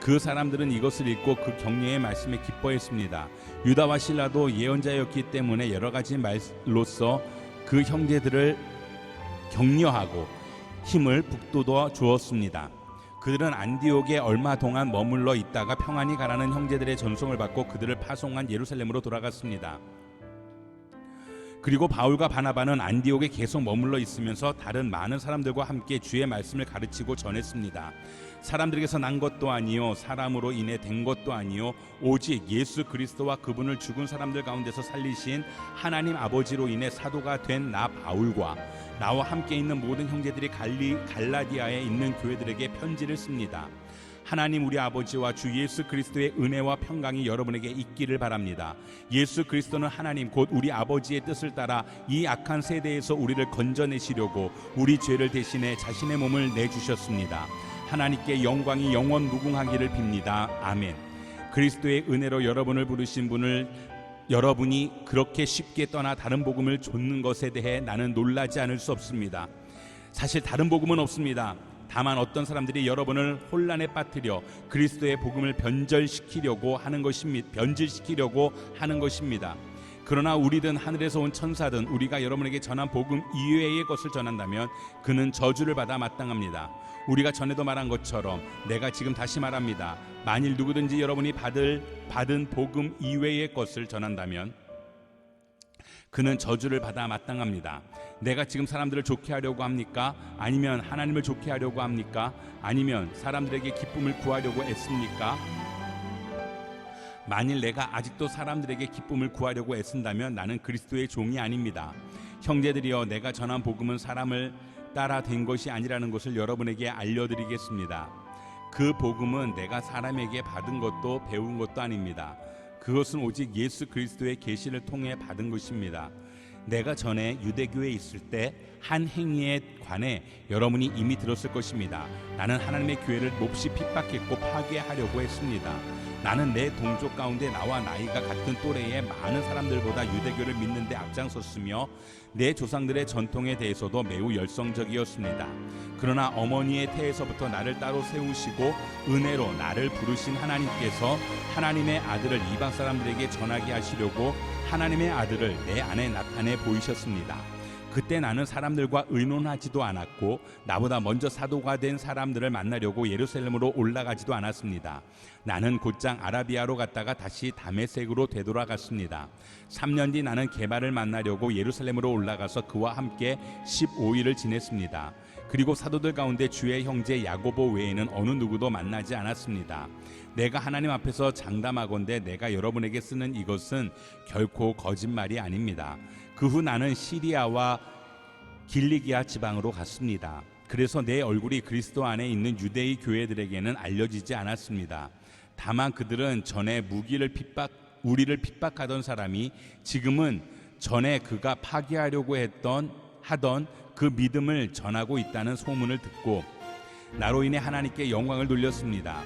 그 사람들은 이것을 읽고 그 격려의 말씀에 기뻐했습니다. 유다와 실라도 예언자였기 때문에 여러 가지 말로써 그 형제들을 격려하고 힘을 북돋워 주었습니다. 그들은 안디옥에 얼마 동안 머물러 있다가 평안히 가라는 형제들의 전송을 받고 그들을 파송한 예루살렘으로 돌아갔습니다. 그리고 바울과 바나바는 안디옥에 계속 머물러 있으면서 다른 많은 사람들과 함께 주의 말씀을 가르치고 전했습니다. 사람들에게서 난 것도 아니요 사람으로 인해 된 것도 아니요 오직 예수 그리스도와 그분을 죽은 사람들 가운데서 살리신 하나님 아버지로 인해 사도가 된 나 바울과 나와 함께 있는 모든 형제들이 갈라디아에 있는 교회들에게 편지를 씁니다. 하나님 우리 아버지와 주 예수 그리스도의 은혜와 평강이 여러분에게 있기를 바랍니다. 예수 그리스도는 하나님 곧 우리 아버지의 뜻을 따라 이 악한 세대에서 우리를 건져내시려고 우리 죄를 대신해 자신의 몸을 내주셨습니다. 하나님께 영광이 영원 무궁하기를 빕니다. 아멘. 그리스도의 은혜로 여러분을 부르신 분을 여러분이 그렇게 쉽게 떠나 다른 복음을 좇는 것에 대해 나는 놀라지 않을 수 없습니다. 사실 다른 복음은 없습니다. 다만 어떤 사람들이 여러분을 혼란에 빠뜨려 그리스도의 복음을 변질시키려고 하는 것입니다. 그러나 우리든 하늘에서 온 천사든 우리가 여러분에게 전한 복음 이외의 것을 전한다면 그는 저주를 받아 마땅합니다. 우리가 전에도 말한 것처럼 내가 지금 다시 말합니다. 만일 누구든지 여러분이 받은 복음 이외의 것을 전한다면 그는 저주를 받아 마땅합니다. 내가 지금 사람들을 좋게 하려고 합니까? 아니면 하나님을 좋게 하려고 합니까? 아니면 사람들에게 기쁨을 구하려고 애씁니까? 만일 내가 아직도 사람들에게 기쁨을 구하려고 애쓴다면 나는 그리스도의 종이 아닙니다. 형제들이여, 내가 전한 복음은 사람을 따라 된 것이 아니라는 것을 여러분에게 알려드리겠습니다. 그 복음은 내가 사람에게 받은 것도 배운 것도 아닙니다. 그것은 오직 예수 그리스도의 계시를 통해 받은 것입니다. 내가 전에 유대교에 있을 때 한 행위에 관해 여러분이 이미 들었을 것입니다. 나는 하나님의 교회를 몹시 핍박했고 파괴하려고 했습니다. 나는 내 동족 가운데 나와 나이가 같은 또래의 많은 사람들보다 유대교를 믿는 데 앞장섰으며 내 조상들의 전통에 대해서도 매우 열성적이었습니다. 그러나 어머니의 태에서부터 나를 따로 세우시고 은혜로 나를 부르신 하나님께서 하나님의 아들을 이방 사람들에게 전하게 하시려고 하나님의 아들을 내 안에 나타내 보이셨습니다. 그때 나는 사람들과 의논하지도 않았고 나보다 먼저 사도가 된 사람들을 만나려고 예루살렘으로 올라가지도 않았습니다. 나는 곧장 아라비아로 갔다가 다시 다메섹으로 되돌아갔습니다. 3년 뒤 나는 게바를 만나려고 예루살렘으로 올라가서 그와 함께 15일을 지냈습니다. 그리고 사도들 가운데 주의 형제 야고보 외에는 어느 누구도 만나지 않았습니다. 내가 하나님 앞에서 장담하건대 내가 여러분에게 쓰는 이것은 결코 거짓말이 아닙니다. 그 후 나는 시리아와 길리기아 지방으로 갔습니다. 그래서 내 얼굴이 그리스도 안에 있는 유대의 교회들에게는 알려지지 않았습니다. 다만 그들은 전에 우리를 핍박하던 사람이 지금은 전에 그가 파괴하려고 하던 그 믿음을 전하고 있다는 소문을 듣고 나로 인해 하나님께 영광을 돌렸습니다.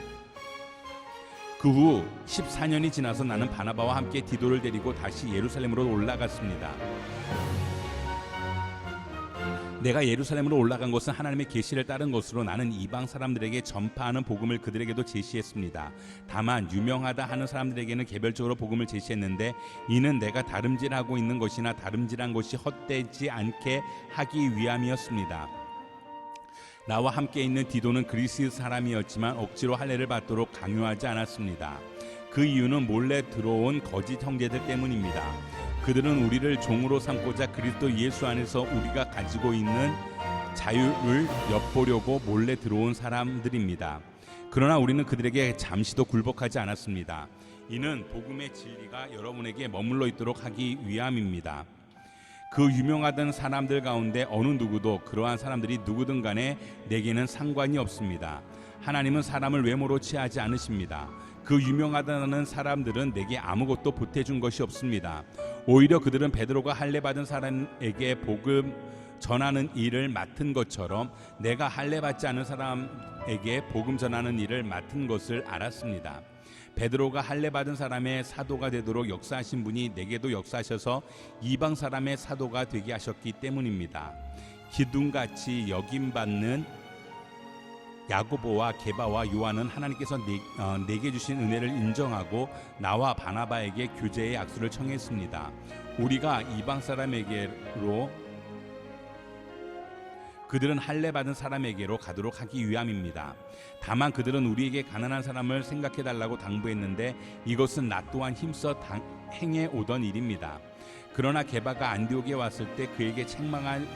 그 후 14년이 지나서 나는 바나바와 함께 디도를 데리고 다시 예루살렘으로 올라갔습니다. 내가 예루살렘으로 올라간 것은 하나님의 계시를 따른 것으로 나는 이방 사람들에게 전파하는 복음을 그들에게도 제시했습니다. 다만 유명하다 하는 사람들에게는 개별적으로 복음을 제시했는데 이는 내가 다름질하고 있는 것이나 다름질한 것이 헛되지 않게 하기 위함이었습니다. 나와 함께 있는 디도는 그리스 사람이었지만 억지로 할례를 받도록 강요하지 않았습니다. 그 이유는 몰래 들어온 거짓 형제들 때문입니다. 그들은 우리를 종으로 삼고자 그리스도 예수 안에서 우리가 가지고 있는 자유를 엿보려고 몰래 들어온 사람들입니다. 그러나 우리는 그들에게 잠시도 굴복하지 않았습니다. 이는 복음의 진리가 여러분에게 머물러 있도록 하기 위함입니다. 그 유명하던 사람들 가운데 어느 누구도 그러한 사람들이 누구든 간에 내게는 상관이 없습니다. 하나님은 사람을 외모로 취하지 않으십니다. 그 유명하다는 사람들은 내게 아무것도 보태준 것이 없습니다. 오히려 그들은 베드로가 할례 받은 사람에게 복음 전하는 일을 맡은 것처럼 내가 할례 받지 않은 사람에게 복음 전하는 일을 맡은 것을 알았습니다. 베드로가 할례 받은 사람의 사도가 되도록 역사하신 분이 내게도 역사하셔서 이방 사람의 사도가 되게 하셨기 때문입니다. 기둥같이 여김받는 야고보와 게바와 요한은 하나님께서 내게 주신 은혜를 인정하고 나와 바나바에게 교제의 약수를 청했습니다. 우리가 이방 사람에게로 그들은 할례 받은 사람에게로 가도록 하기 위함입니다. 다만 그들은 우리에게 가난한 사람을 생각해 달라고 당부했는데 이것은 나 또한 힘써 행해 오던 일입니다. 그러나 게바가 안디옥에 왔을 때 그에게 책망할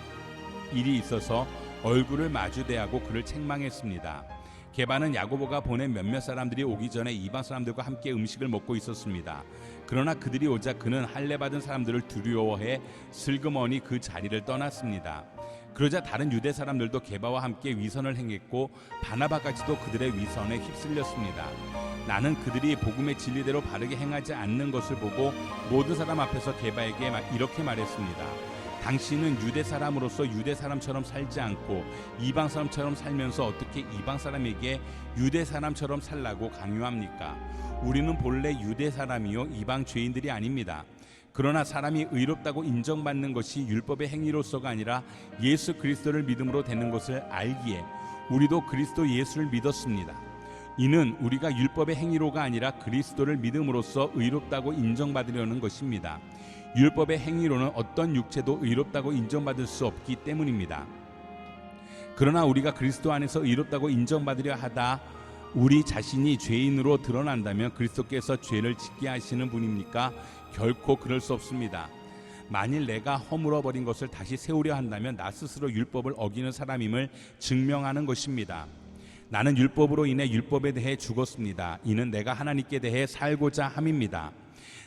일이 있어서 얼굴을 마주대하고 그를 책망했습니다. 게바는 야고보가 보낸 몇몇 사람들이 오기 전에 이방 사람들과 함께 음식을 먹고 있었습니다. 그러나 그들이 오자 그는 할례 받은 사람들을 두려워해 슬그머니 그 자리를 떠났습니다. 그러자 다른 유대 사람들도 게바와 함께 위선을 행했고 바나바까지도 그들의 위선에 휩쓸렸습니다. 나는 그들이 복음의 진리대로 바르게 행하지 않는 것을 보고 모든 사람 앞에서 게바에게 이렇게 말했습니다. 당신은 유대 사람으로서 유대 사람처럼 살지 않고 이방 사람처럼 살면서 어떻게 이방 사람에게 유대 사람처럼 살라고 강요합니까? 우리는 본래 유대 사람이요 이방 죄인들이 아닙니다. 그러나 사람이 의롭다고 인정받는 것이 율법의 행위로서가 아니라 예수 그리스도를 믿음으로 되는 것을 알기에 우리도 그리스도 예수를 믿었습니다. 이는 우리가 율법의 행위로가 아니라 그리스도를 믿음으로써 의롭다고 인정받으려는 것입니다. 율법의 행위로는 어떤 육체도 의롭다고 인정받을 수 없기 때문입니다. 그러나 우리가 그리스도 안에서 의롭다고 인정받으려 하다 우리 자신이 죄인으로 드러난다면 그리스도께서 죄를 짓게 하시는 분입니까? 결코 그럴 수 없습니다. 만일 내가 허물어버린 것을 다시 세우려 한다면 나 스스로 율법을 어기는 사람임을 증명하는 것입니다. 나는 율법으로 인해 율법에 대해 죽었습니다. 이는 내가 하나님께 대해 살고자 함입니다.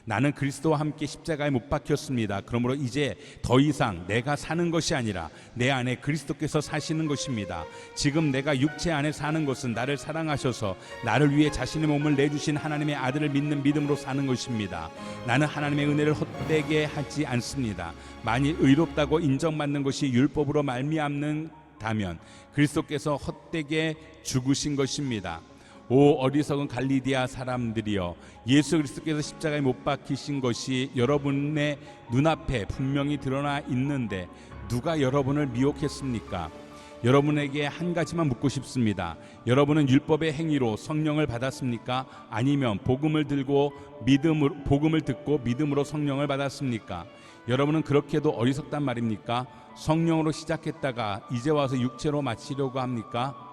나는 그리스도와 함께 십자가에 못 박혔습니다. 그러므로 이제 더 이상 내가 사는 것이 아니라 내 안에 그리스도께서 사시는 것입니다. 지금 내가 육체 안에 사는 것은 나를 사랑하셔서 나를 위해 자신의 몸을 내주신 하나님의 아들을 믿는 믿음으로 사는 것입니다. 나는 하나님의 은혜를 헛되게 하지 않습니다. 만일 의롭다고 인정받는 것이 율법으로 말미암는다면 그리스도께서 헛되게 죽으신 것입니다. 오 어리석은 갈리디아 사람들이여, 예수 그리스도께서 십자가에 못 박히신 것이 여러분의 눈앞에 분명히 드러나 있는데 누가 여러분을 미혹했습니까? 여러분에게 한 가지만 묻고 싶습니다. 여러분은 율법의 행위로 성령을 받았습니까? 아니면 복음을 듣고 믿음으로 성령을 받았습니까? 여러분은 그렇게도 어리석단 말입니까? 성령으로 시작했다가 이제 와서 육체로 마치려고 합니까?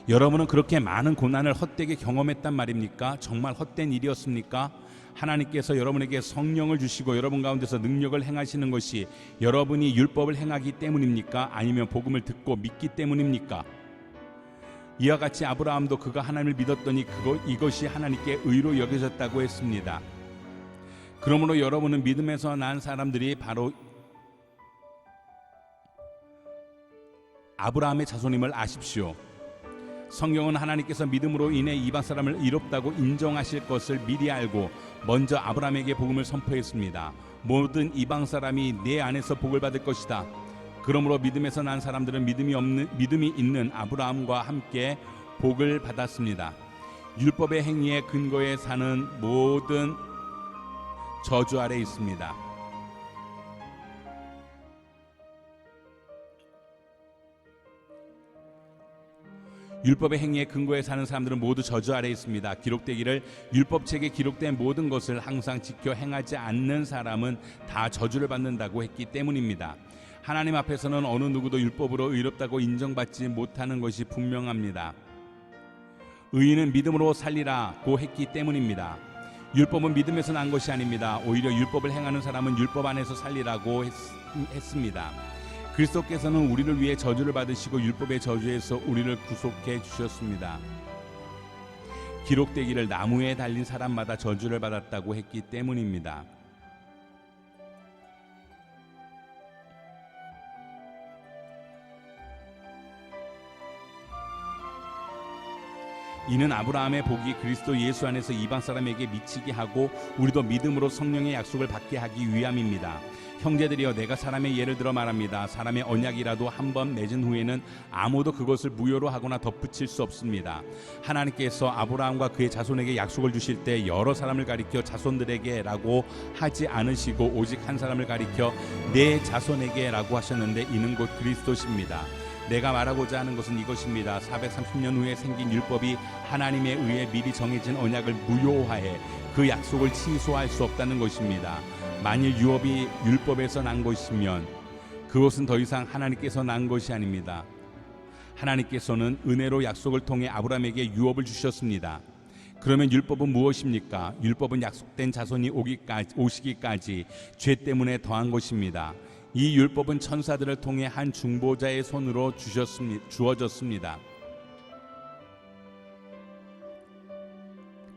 여러분은 그렇게 많은 고난을 헛되게 경험했단 말입니까? 정말 헛된 일이었습니까? 하나님께서 여러분에게 성령을 주시고 여러분 가운데서 능력을 행하시는 것이 여러분이 율법을 행하기 때문입니까? 아니면 복음을 듣고 믿기 때문입니까? 이와 같이 아브라함도 그가 하나님을 믿었더니 이것이 하나님께 의로 여겨졌다고 했습니다. 그러므로 여러분은 믿음에서 난 사람들이 바로 아브라함의 자손임을 아십시오. 성경은 하나님께서 믿음으로 인해 이방 사람을 의롭다고 인정하실 것을 미리 알고 먼저 아브라함에게 복음을 선포했습니다. 모든 이방 사람이 내 안에서 복을 받을 것이다. 그러므로 믿음에서 난 사람들은 믿음이 있는 아브라함과 함께 복을 받았습니다. 율법의 행위의 근거에 사는 모든 저주 아래 있습니다. 율법의 행위에 근거에 사는 사람들은 모두 저주 아래 있습니다. 기록되기를 율법책에 기록된 모든 것을 항상 지켜 행하지 않는 사람은 다 저주를 받는다고 했기 때문입니다. 하나님 앞에서는 어느 누구도 율법으로 의롭다고 인정받지 못하는 것이 분명합니다. 의인은 믿음으로 살리라고 했기 때문입니다. 율법은 믿음에서 난 것이 아닙니다. 오히려 율법을 행하는 사람은 율법 안에서 살리라고 했습니다. 그리스도께서는 우리를 위해 저주를 받으시고 율법의 저주에서 우리를 구속해 주셨습니다. 기록되기를 나무에 달린 사람마다 저주를 받았다고 했기 때문입니다. 이는 아브라함의 복이 그리스도 예수 안에서 이방 사람에게 미치게 하고 우리도 믿음으로 성령의 약속을 받게 하기 위함입니다. 형제들이여, 내가 사람의 예를 들어 말합니다. 사람의 언약이라도 한번 맺은 후에는 아무도 그것을 무효로 하거나 덧붙일 수 없습니다. 하나님께서 아브라함과 그의 자손에게 약속을 주실 때 여러 사람을 가리켜 자손들에게라고 하지 않으시고 오직 한 사람을 가리켜 내 자손에게라고 하셨는데 이는 곧 그리스도십니다. 내가 말하고자 하는 것은 이것입니다. 430년 후에 생긴 율법이 하나님에 의해 미리 정해진 언약을 무효화해 그 약속을 취소할 수 없다는 것입니다. 만일 유업이 율법에서 난 것이면 그것은 더 이상 하나님께서 난 것이 아닙니다. 하나님께서는 은혜로 약속을 통해 아브라함에게 유업을 주셨습니다. 그러면 율법은 무엇입니까? 율법은 약속된 자손이 오시기까지 죄 때문에 더한 것입니다. 이 율법은 천사들을 통해 한 중보자의 손으로 주어졌습니다.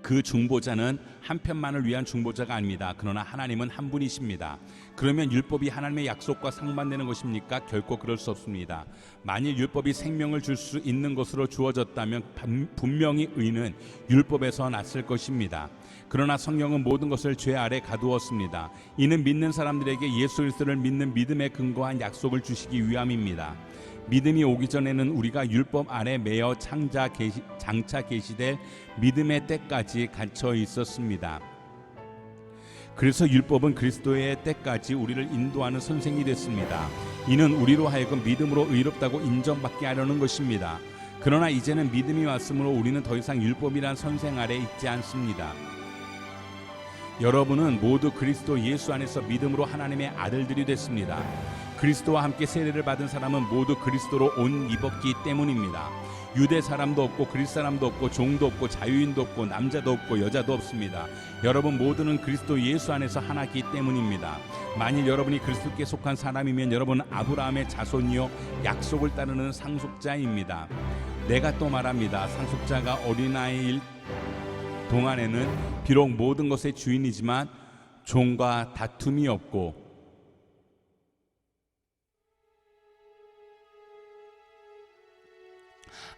그 중보자는 한 편만을 위한 중보자가 아닙니다. 그러나 하나님은 한 분이십니다. 그러면 율법이 하나님의 약속과 상반되는 것입니까? 결코 그럴 수 없습니다. 만일 율법이 생명을 줄 수 있는 것으로 주어졌다면 분명히 의는 율법에서 났을 것입니다. 그러나 성령은 모든 것을 죄 아래 가두었습니다. 이는 믿는 사람들에게 예수 그리스도를 믿는 믿음에 근거한 약속을 주시기 위함입니다. 믿음이 오기 전에는 우리가 율법 아래 매여 장차 계시될 믿음의 때까지 갇혀 있었습니다. 그래서 율법은 그리스도의 때까지 우리를 인도하는 선생이 됐습니다. 이는 우리로 하여금 믿음으로 의롭다고 인정받게 하려는 것입니다. 그러나 이제는 믿음이 왔으므로 우리는 더 이상 율법이란 선생 아래 있지 않습니다. 여러분은 모두 그리스도 예수 안에서 믿음으로 하나님의 아들들이 됐습니다. 그리스도와 함께 세례를 받은 사람은 모두 그리스도로 옷 입었기 때문입니다. 유대 사람도 없고 그리스 사람도 없고 종도 없고 자유인도 없고 남자도 없고 여자도 없습니다. 여러분 모두는 그리스도 예수 안에서 하나이기 때문입니다. 만일 여러분이 그리스도께 속한 사람이면 여러분은 아브라함의 자손이요 약속을 따르는 상속자입니다. 내가 또 말합니다. 상속자가 어린아이일 동안에는 비록 모든 것의 주인이지만 종과 다툼이 없고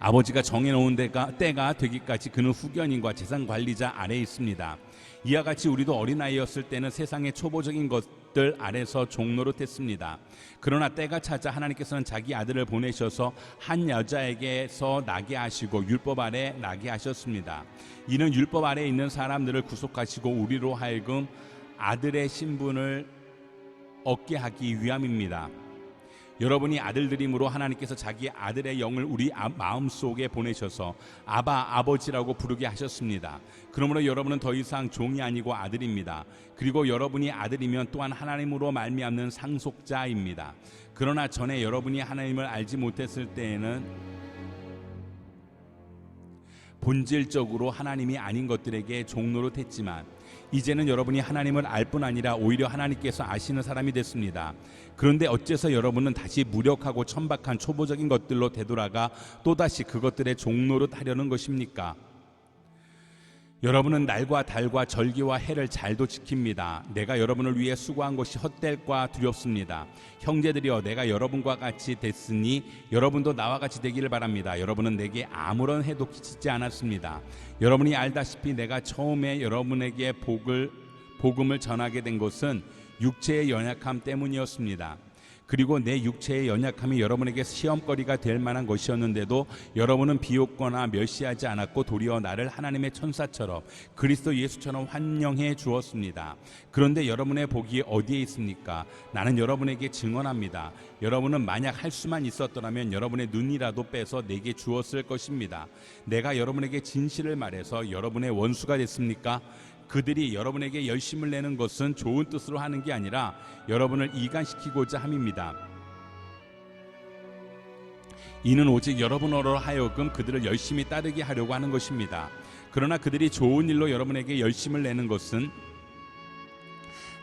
아버지가 정해놓은 때가 되기까지 그는 후견인과 재산관리자 아래에 있습니다. 이와 같이 우리도 어린아이였을 때는 세상의 초보적인 것들 아래서 종노릇했습니다. 그러나 때가 차자 하나님께서는 자기 아들을 보내셔서 한 여자에게서 나게 하시고 율법 아래 나게 하셨습니다. 이는 율법 아래에 있는 사람들을 구속하시고 우리로 하여금 아들의 신분을 얻게 하기 위함입니다. 여러분이 아들들이므로 하나님께서 자기 아들의 영을 우리 마음속에 보내셔서 아바 아버지라고 부르게 하셨습니다. 그러므로 여러분은 더 이상 종이 아니고 아들입니다. 그리고 여러분이 아들이면 또한 하나님으로 말미암는 상속자입니다. 그러나 전에 여러분이 하나님을 알지 못했을 때에는 본질적으로 하나님이 아닌 것들에게 종노릇했지만 이제는 여러분이 하나님을 알 뿐 아니라 오히려 하나님께서 아시는 사람이 됐습니다. 그런데 어째서 여러분은 다시 무력하고 천박한 초보적인 것들로 되돌아가 또다시 그것들의 종노릇 하려는 것입니까? 여러분은 날과 달과 절기와 해를 잘도 지킵니다. 내가 여러분을 위해 수고한 것이 헛될까 두렵습니다. 형제들이여 내가 여러분과 같이 됐으니 여러분도 나와 같이 되기를 바랍니다. 여러분은 내게 아무런 해도 끼치지 않았습니다. 여러분이 알다시피 내가 처음에 여러분에게 복음을 전하게 된 것은 육체의 연약함 때문이었습니다. 그리고 내 육체의 연약함이 여러분에게 시험거리가 될 만한 것이었는데도 여러분은 비웃거나 멸시하지 않았고 도리어 나를 하나님의 천사처럼 그리스도 예수처럼 환영해 주었습니다. 그런데 여러분의 복이 어디에 있습니까? 나는 여러분에게 증언합니다. 여러분은 만약 할 수만 있었더라면 여러분의 눈이라도 빼서 내게 주었을 것입니다. 내가 여러분에게 진실을 말해서 여러분의 원수가 됐습니까? 그들이 여러분에게 열심을 내는 것은 좋은 뜻으로 하는 게 아니라 여러분을 이간시키고자 함입니다. 이는 오직 여러분으로 하여금 그들을 열심히 따르게 하려고 하는 것입니다. 그러나 그들이 좋은 일로 여러분에게 열심을 내는 것은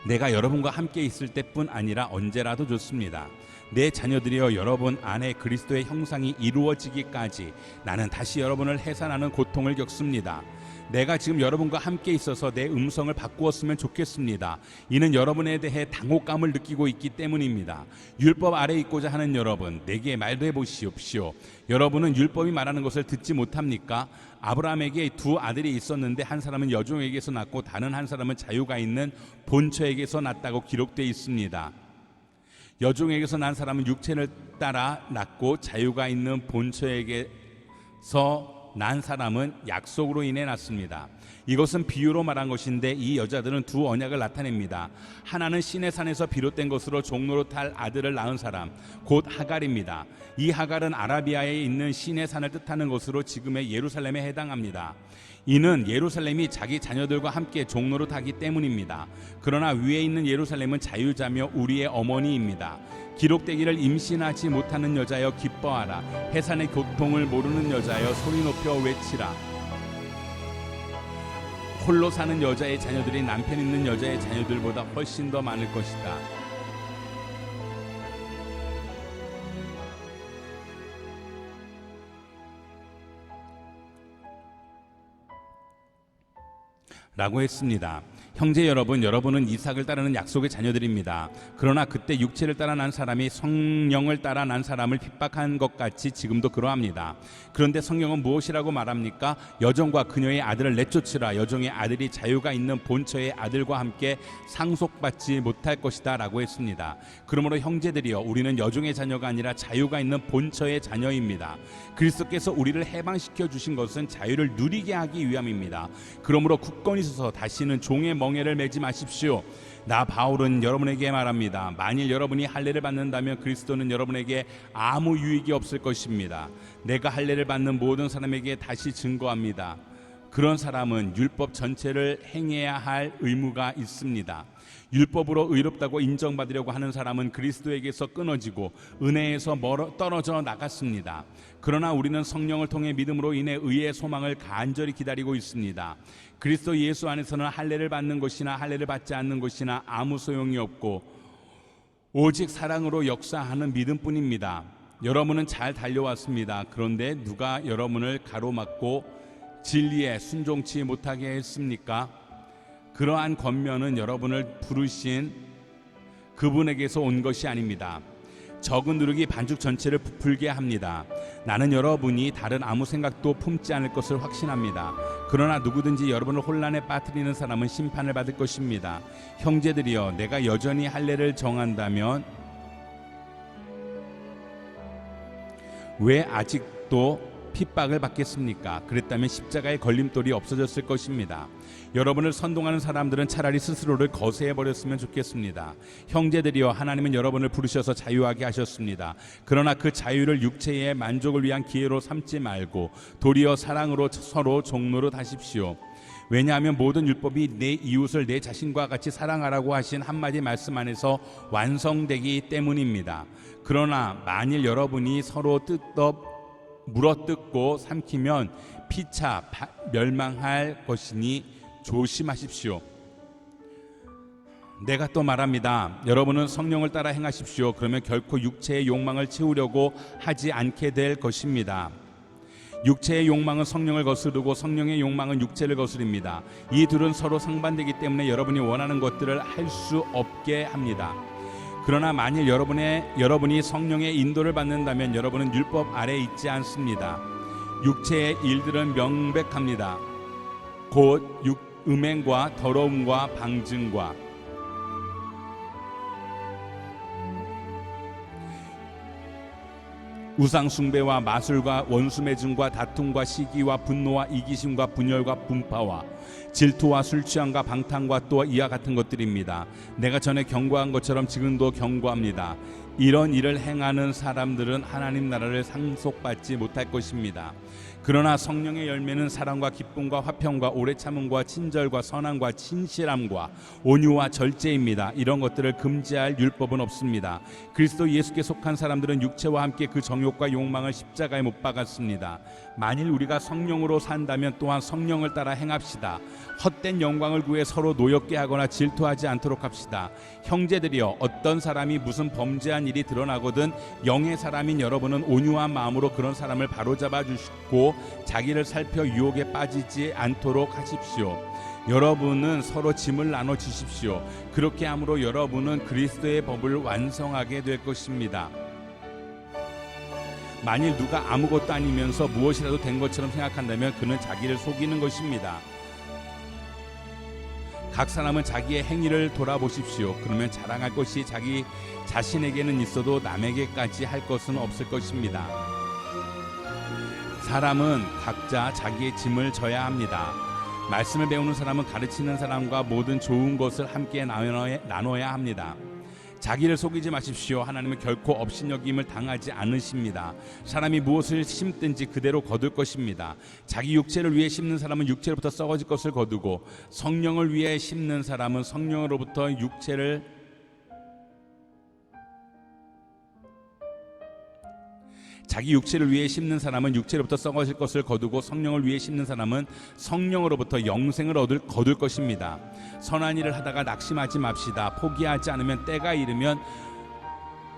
내가 여러분과 함께 있을 때뿐 아니라 언제라도 좋습니다. 내 자녀들이여 여러분 안에 그리스도의 형상이 이루어지기까지 나는 다시 여러분을 해산하는 고통을 겪습니다. 내가 지금 여러분과 함께 있어서 내 음성을 바꾸었으면 좋겠습니다. 이는 여러분에 대해 당혹감을 느끼고 있기 때문입니다. 율법 아래 있고자 하는 여러분, 내게 말해 보시옵시오. 여러분은 율법이 말하는 것을 듣지 못합니까? 아브라함에게 두 아들이 있었는데 한 사람은 여종에게서 낳고 다른 한 사람은 자유가 있는 본처에게서 낳았다고 기록되어 있습니다. 여종에게서 난 사람은 육체를 따라 낳고 자유가 있는 본처에게서 난 사람은 약속으로 인해 낳습니다. 이것은 비유로 말한 것인데 이 여자들은 두 언약을 나타냅니다. 하나는 시내산에서 비롯된 것으로 종노릇할 아들을 낳은 사람, 곧 하갈입니다. 이 하갈은 아라비아에 있는 시내산을 뜻하는 것으로 지금의 예루살렘에 해당합니다. 이는 예루살렘이 자기 자녀들과 함께 종노릇하기 때문입니다. 그러나 위에 있는 예루살렘은 자유자며 우리의 어머니입니다. 기록되기를 임신하지 못하는 여자여 기뻐하라. 해산의 고통을 모르는 여자여 소리 높여 외치라. 홀로 사는 여자의 자녀들이 남편 있는 여자의 자녀들보다 훨씬 더 많을 것이다. 라고 했습니다. 형제 여러분, 여러분은 이삭을 따르는 약속의 자녀들입니다. 그러나 그때 육체를 따라 난 사람이 성령을 따라 난 사람을 핍박한 것 같이 지금도 그러합니다. 그런데 성경은 무엇이라고 말합니까? 여종과 그녀의 아들을 내쫓으라. 여종의 아들이 자유가 있는 본처의 아들과 함께 상속받지 못할 것이다 라고 했습니다. 그러므로 형제들이여, 우리는 여종의 자녀가 아니라 자유가 있는 본처의 자녀입니다. 그리스도께서 우리를 해방시켜 주신 것은 자유를 누리게 하기 위함입니다. 그러므로 굳건히 서서 다시는 종의 멍에를 매지 마십시오. 나 바울은 여러분에게 말합니다. 만일 여러분이 할례를 받는다면 그리스도는 여러분에게 아무 유익이 없을 것입니다. 내가 할례를 받는 모든 사람에게 다시 증거합니다. 그런 사람은 율법 전체를 행해야 할 의무가 있습니다. 율법으로 의롭다고 인정받으려고 하는 사람은 그리스도에게서 끊어지고 은혜에서 떨어져 나갔습니다. 그러나 우리는 성령을 통해 믿음으로 인해 의의 소망을 간절히 기다리고 있습니다. 그리스도 예수 안에서는 할례를 받는 것이나 할례를 받지 않는 것이나 아무 소용이 없고 오직 사랑으로 역사하는 믿음뿐입니다. 여러분은 잘 달려왔습니다. 그런데 누가 여러분을 가로막고 진리에 순종치 못하게 했습니까? 그러한 권면은 여러분을 부르신 그분에게서 온 것이 아닙니다. 적은 누룩이 반죽 전체를 부풀게 합니다. 나는 여러분이 다른 아무 생각도 품지 않을 것을 확신합니다. 그러나 누구든지 여러분을 혼란에 빠뜨리는 사람은 심판을 받을 것입니다. 형제들이여, 내가 여전히 할례를 정한다면 왜 아직도 핍박을 받겠습니까? 그랬다면 십자가의 걸림돌이 없어졌을 것입니다. 여러분을 선동하는 사람들은 차라리 스스로를 거세해버렸으면 좋겠습니다. 형제들이여, 하나님은 여러분을 부르셔서 자유하게 하셨습니다. 그러나 그 자유를 육체의 만족을 위한 기회로 삼지 말고 도리어 사랑으로 서로 종노릇 하십시오. 왜냐하면 모든 율법이 내 이웃을 내 자신과 같이 사랑하라고 하신 한마디 말씀 안에서 완성되기 때문입니다. 그러나 만일 여러분이 서로 물어뜯고 삼키면 피차 멸망할 것이니 조심하십시오. 내가 또 말합니다. 여러분은 성령을 따라 행하십시오. 그러면 결코 육체의 욕망을 채우려고 하지 않게 될 것입니다. 육체의 욕망은 성령을 거스르고 성령의 욕망은 육체를 거스릅니다. 이 둘은 서로 상반되기 때문에 여러분이 원하는 것들을 할 수 없게 합니다. 그러나 만일 여러분이 성령의 인도를 받는다면 여러분은 율법 아래 있지 않습니다. 육체의 일들은 명백합니다. 곧 음행과 더러움과 방증과 우상숭배와 마술과 원수매증과 다툼과 시기와 분노와 이기심과 분열과 분파와 질투와 술취함과 방탕과 또 이와 같은 것들입니다. 내가 전에 경고한 것처럼 지금도 경고합니다. 이런 일을 행하는 사람들은 하나님 나라를 상속받지 못할 것입니다. 그러나 성령의 열매는 사랑과 기쁨과 화평과 오래 참음과 친절과 선함과 진실함과 온유와 절제입니다. 이런 것들을 금지할 율법은 없습니다. 그리스도 예수께 속한 사람들은 육체와 함께 그 정욕과 욕망을 십자가에 못 박았습니다. 만일 우리가 성령으로 산다면 또한 성령을 따라 행합시다. 헛된 영광을 구해 서로 노엽게 하거나 질투하지 않도록 합시다. 형제들이여, 어떤 사람이 무슨 범죄한 일이 드러나거든 영의 사람인 여러분은 온유한 마음으로 그런 사람을 바로잡아 주시고 자기를 살펴 유혹에 빠지지 않도록 하십시오. 여러분은 서로 짐을 나눠 주십시오. 그렇게 함으로 여러분은 그리스도의 법을 완성하게 될 것입니다. 만일 누가 아무것도 아니면서 무엇이라도 된 것처럼 생각한다면 그는 자기를 속이는 것입니다. 각 사람은 자기의 행위를 돌아보십시오. 그러면 자랑할 것이 자기 자신에게는 있어도 남에게까지 할 것은 없을 것입니다. 사람은 각자 자기의 짐을 져야 합니다. 말씀을 배우는 사람은 가르치는 사람과 모든 좋은 것을 함께 나눠야 합니다. 자기를 속이지 마십시오. 하나님은 결코 업신여김을 당하지 않으십니다. 사람이 무엇을 심든지 그대로 거둘 것입니다. 자기 육체를 위해 심는 사람은 육체로부터 썩어질 것을 거두고 성령을 위해 심는 사람은 성령으로부터 자기 육체를 위해 심는 사람은 육체로부터 썩어질 것을 거두고 성령을 위해 심는 사람은 성령으로부터 영생을 거둘 것입니다. 선한 일을 하다가 낙심하지 맙시다. 포기하지 않으면 때가 이르면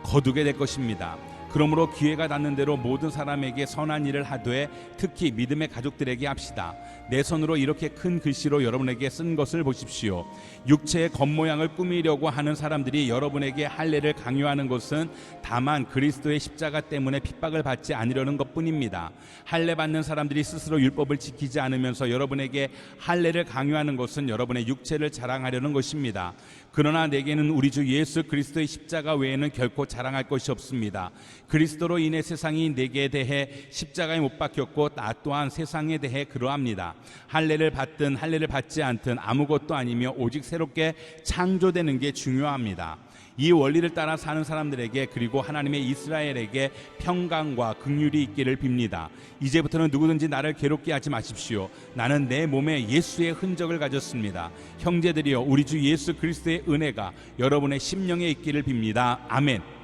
거두게 될 것입니다. 그러므로 기회가 닿는 대로 모든 사람에게 선한 일을 하되 특히 믿음의 가족들에게 합시다. 내 손으로 이렇게 큰 글씨로 여러분에게 쓴 것을 보십시오. 육체의 겉모양을 꾸미려고 하는 사람들이 여러분에게 할례를 강요하는 것은 다만 그리스도의 십자가 때문에 핍박을 받지 않으려는 것뿐입니다. 할례 받는 사람들이 스스로 율법을 지키지 않으면서 여러분에게 할례를 강요하는 것은 여러분의 육체를 자랑하려는 것입니다. 그러나 내게는 우리 주 예수 그리스도의 십자가 외에는 결코 자랑할 것이 없습니다. 그리스도로 인해 세상이 내게 대해 십자가에 못 박혔고 나 또한 세상에 대해 그러합니다. 할례를 받든 할례를 받지 않든 아무것도 아니며 오직 새롭게 창조되는 게 중요합니다. 이 원리를 따라 사는 사람들에게 그리고 하나님의 이스라엘에게 평강과 긍휼이 있기를 빕니다. 이제부터는 누구든지 나를 괴롭게 하지 마십시오. 나는 내 몸에 예수의 흔적을 가졌습니다. 형제들이여, 우리 주 예수 그리스도의 은혜가 여러분의 심령에 있기를 빕니다. 아멘.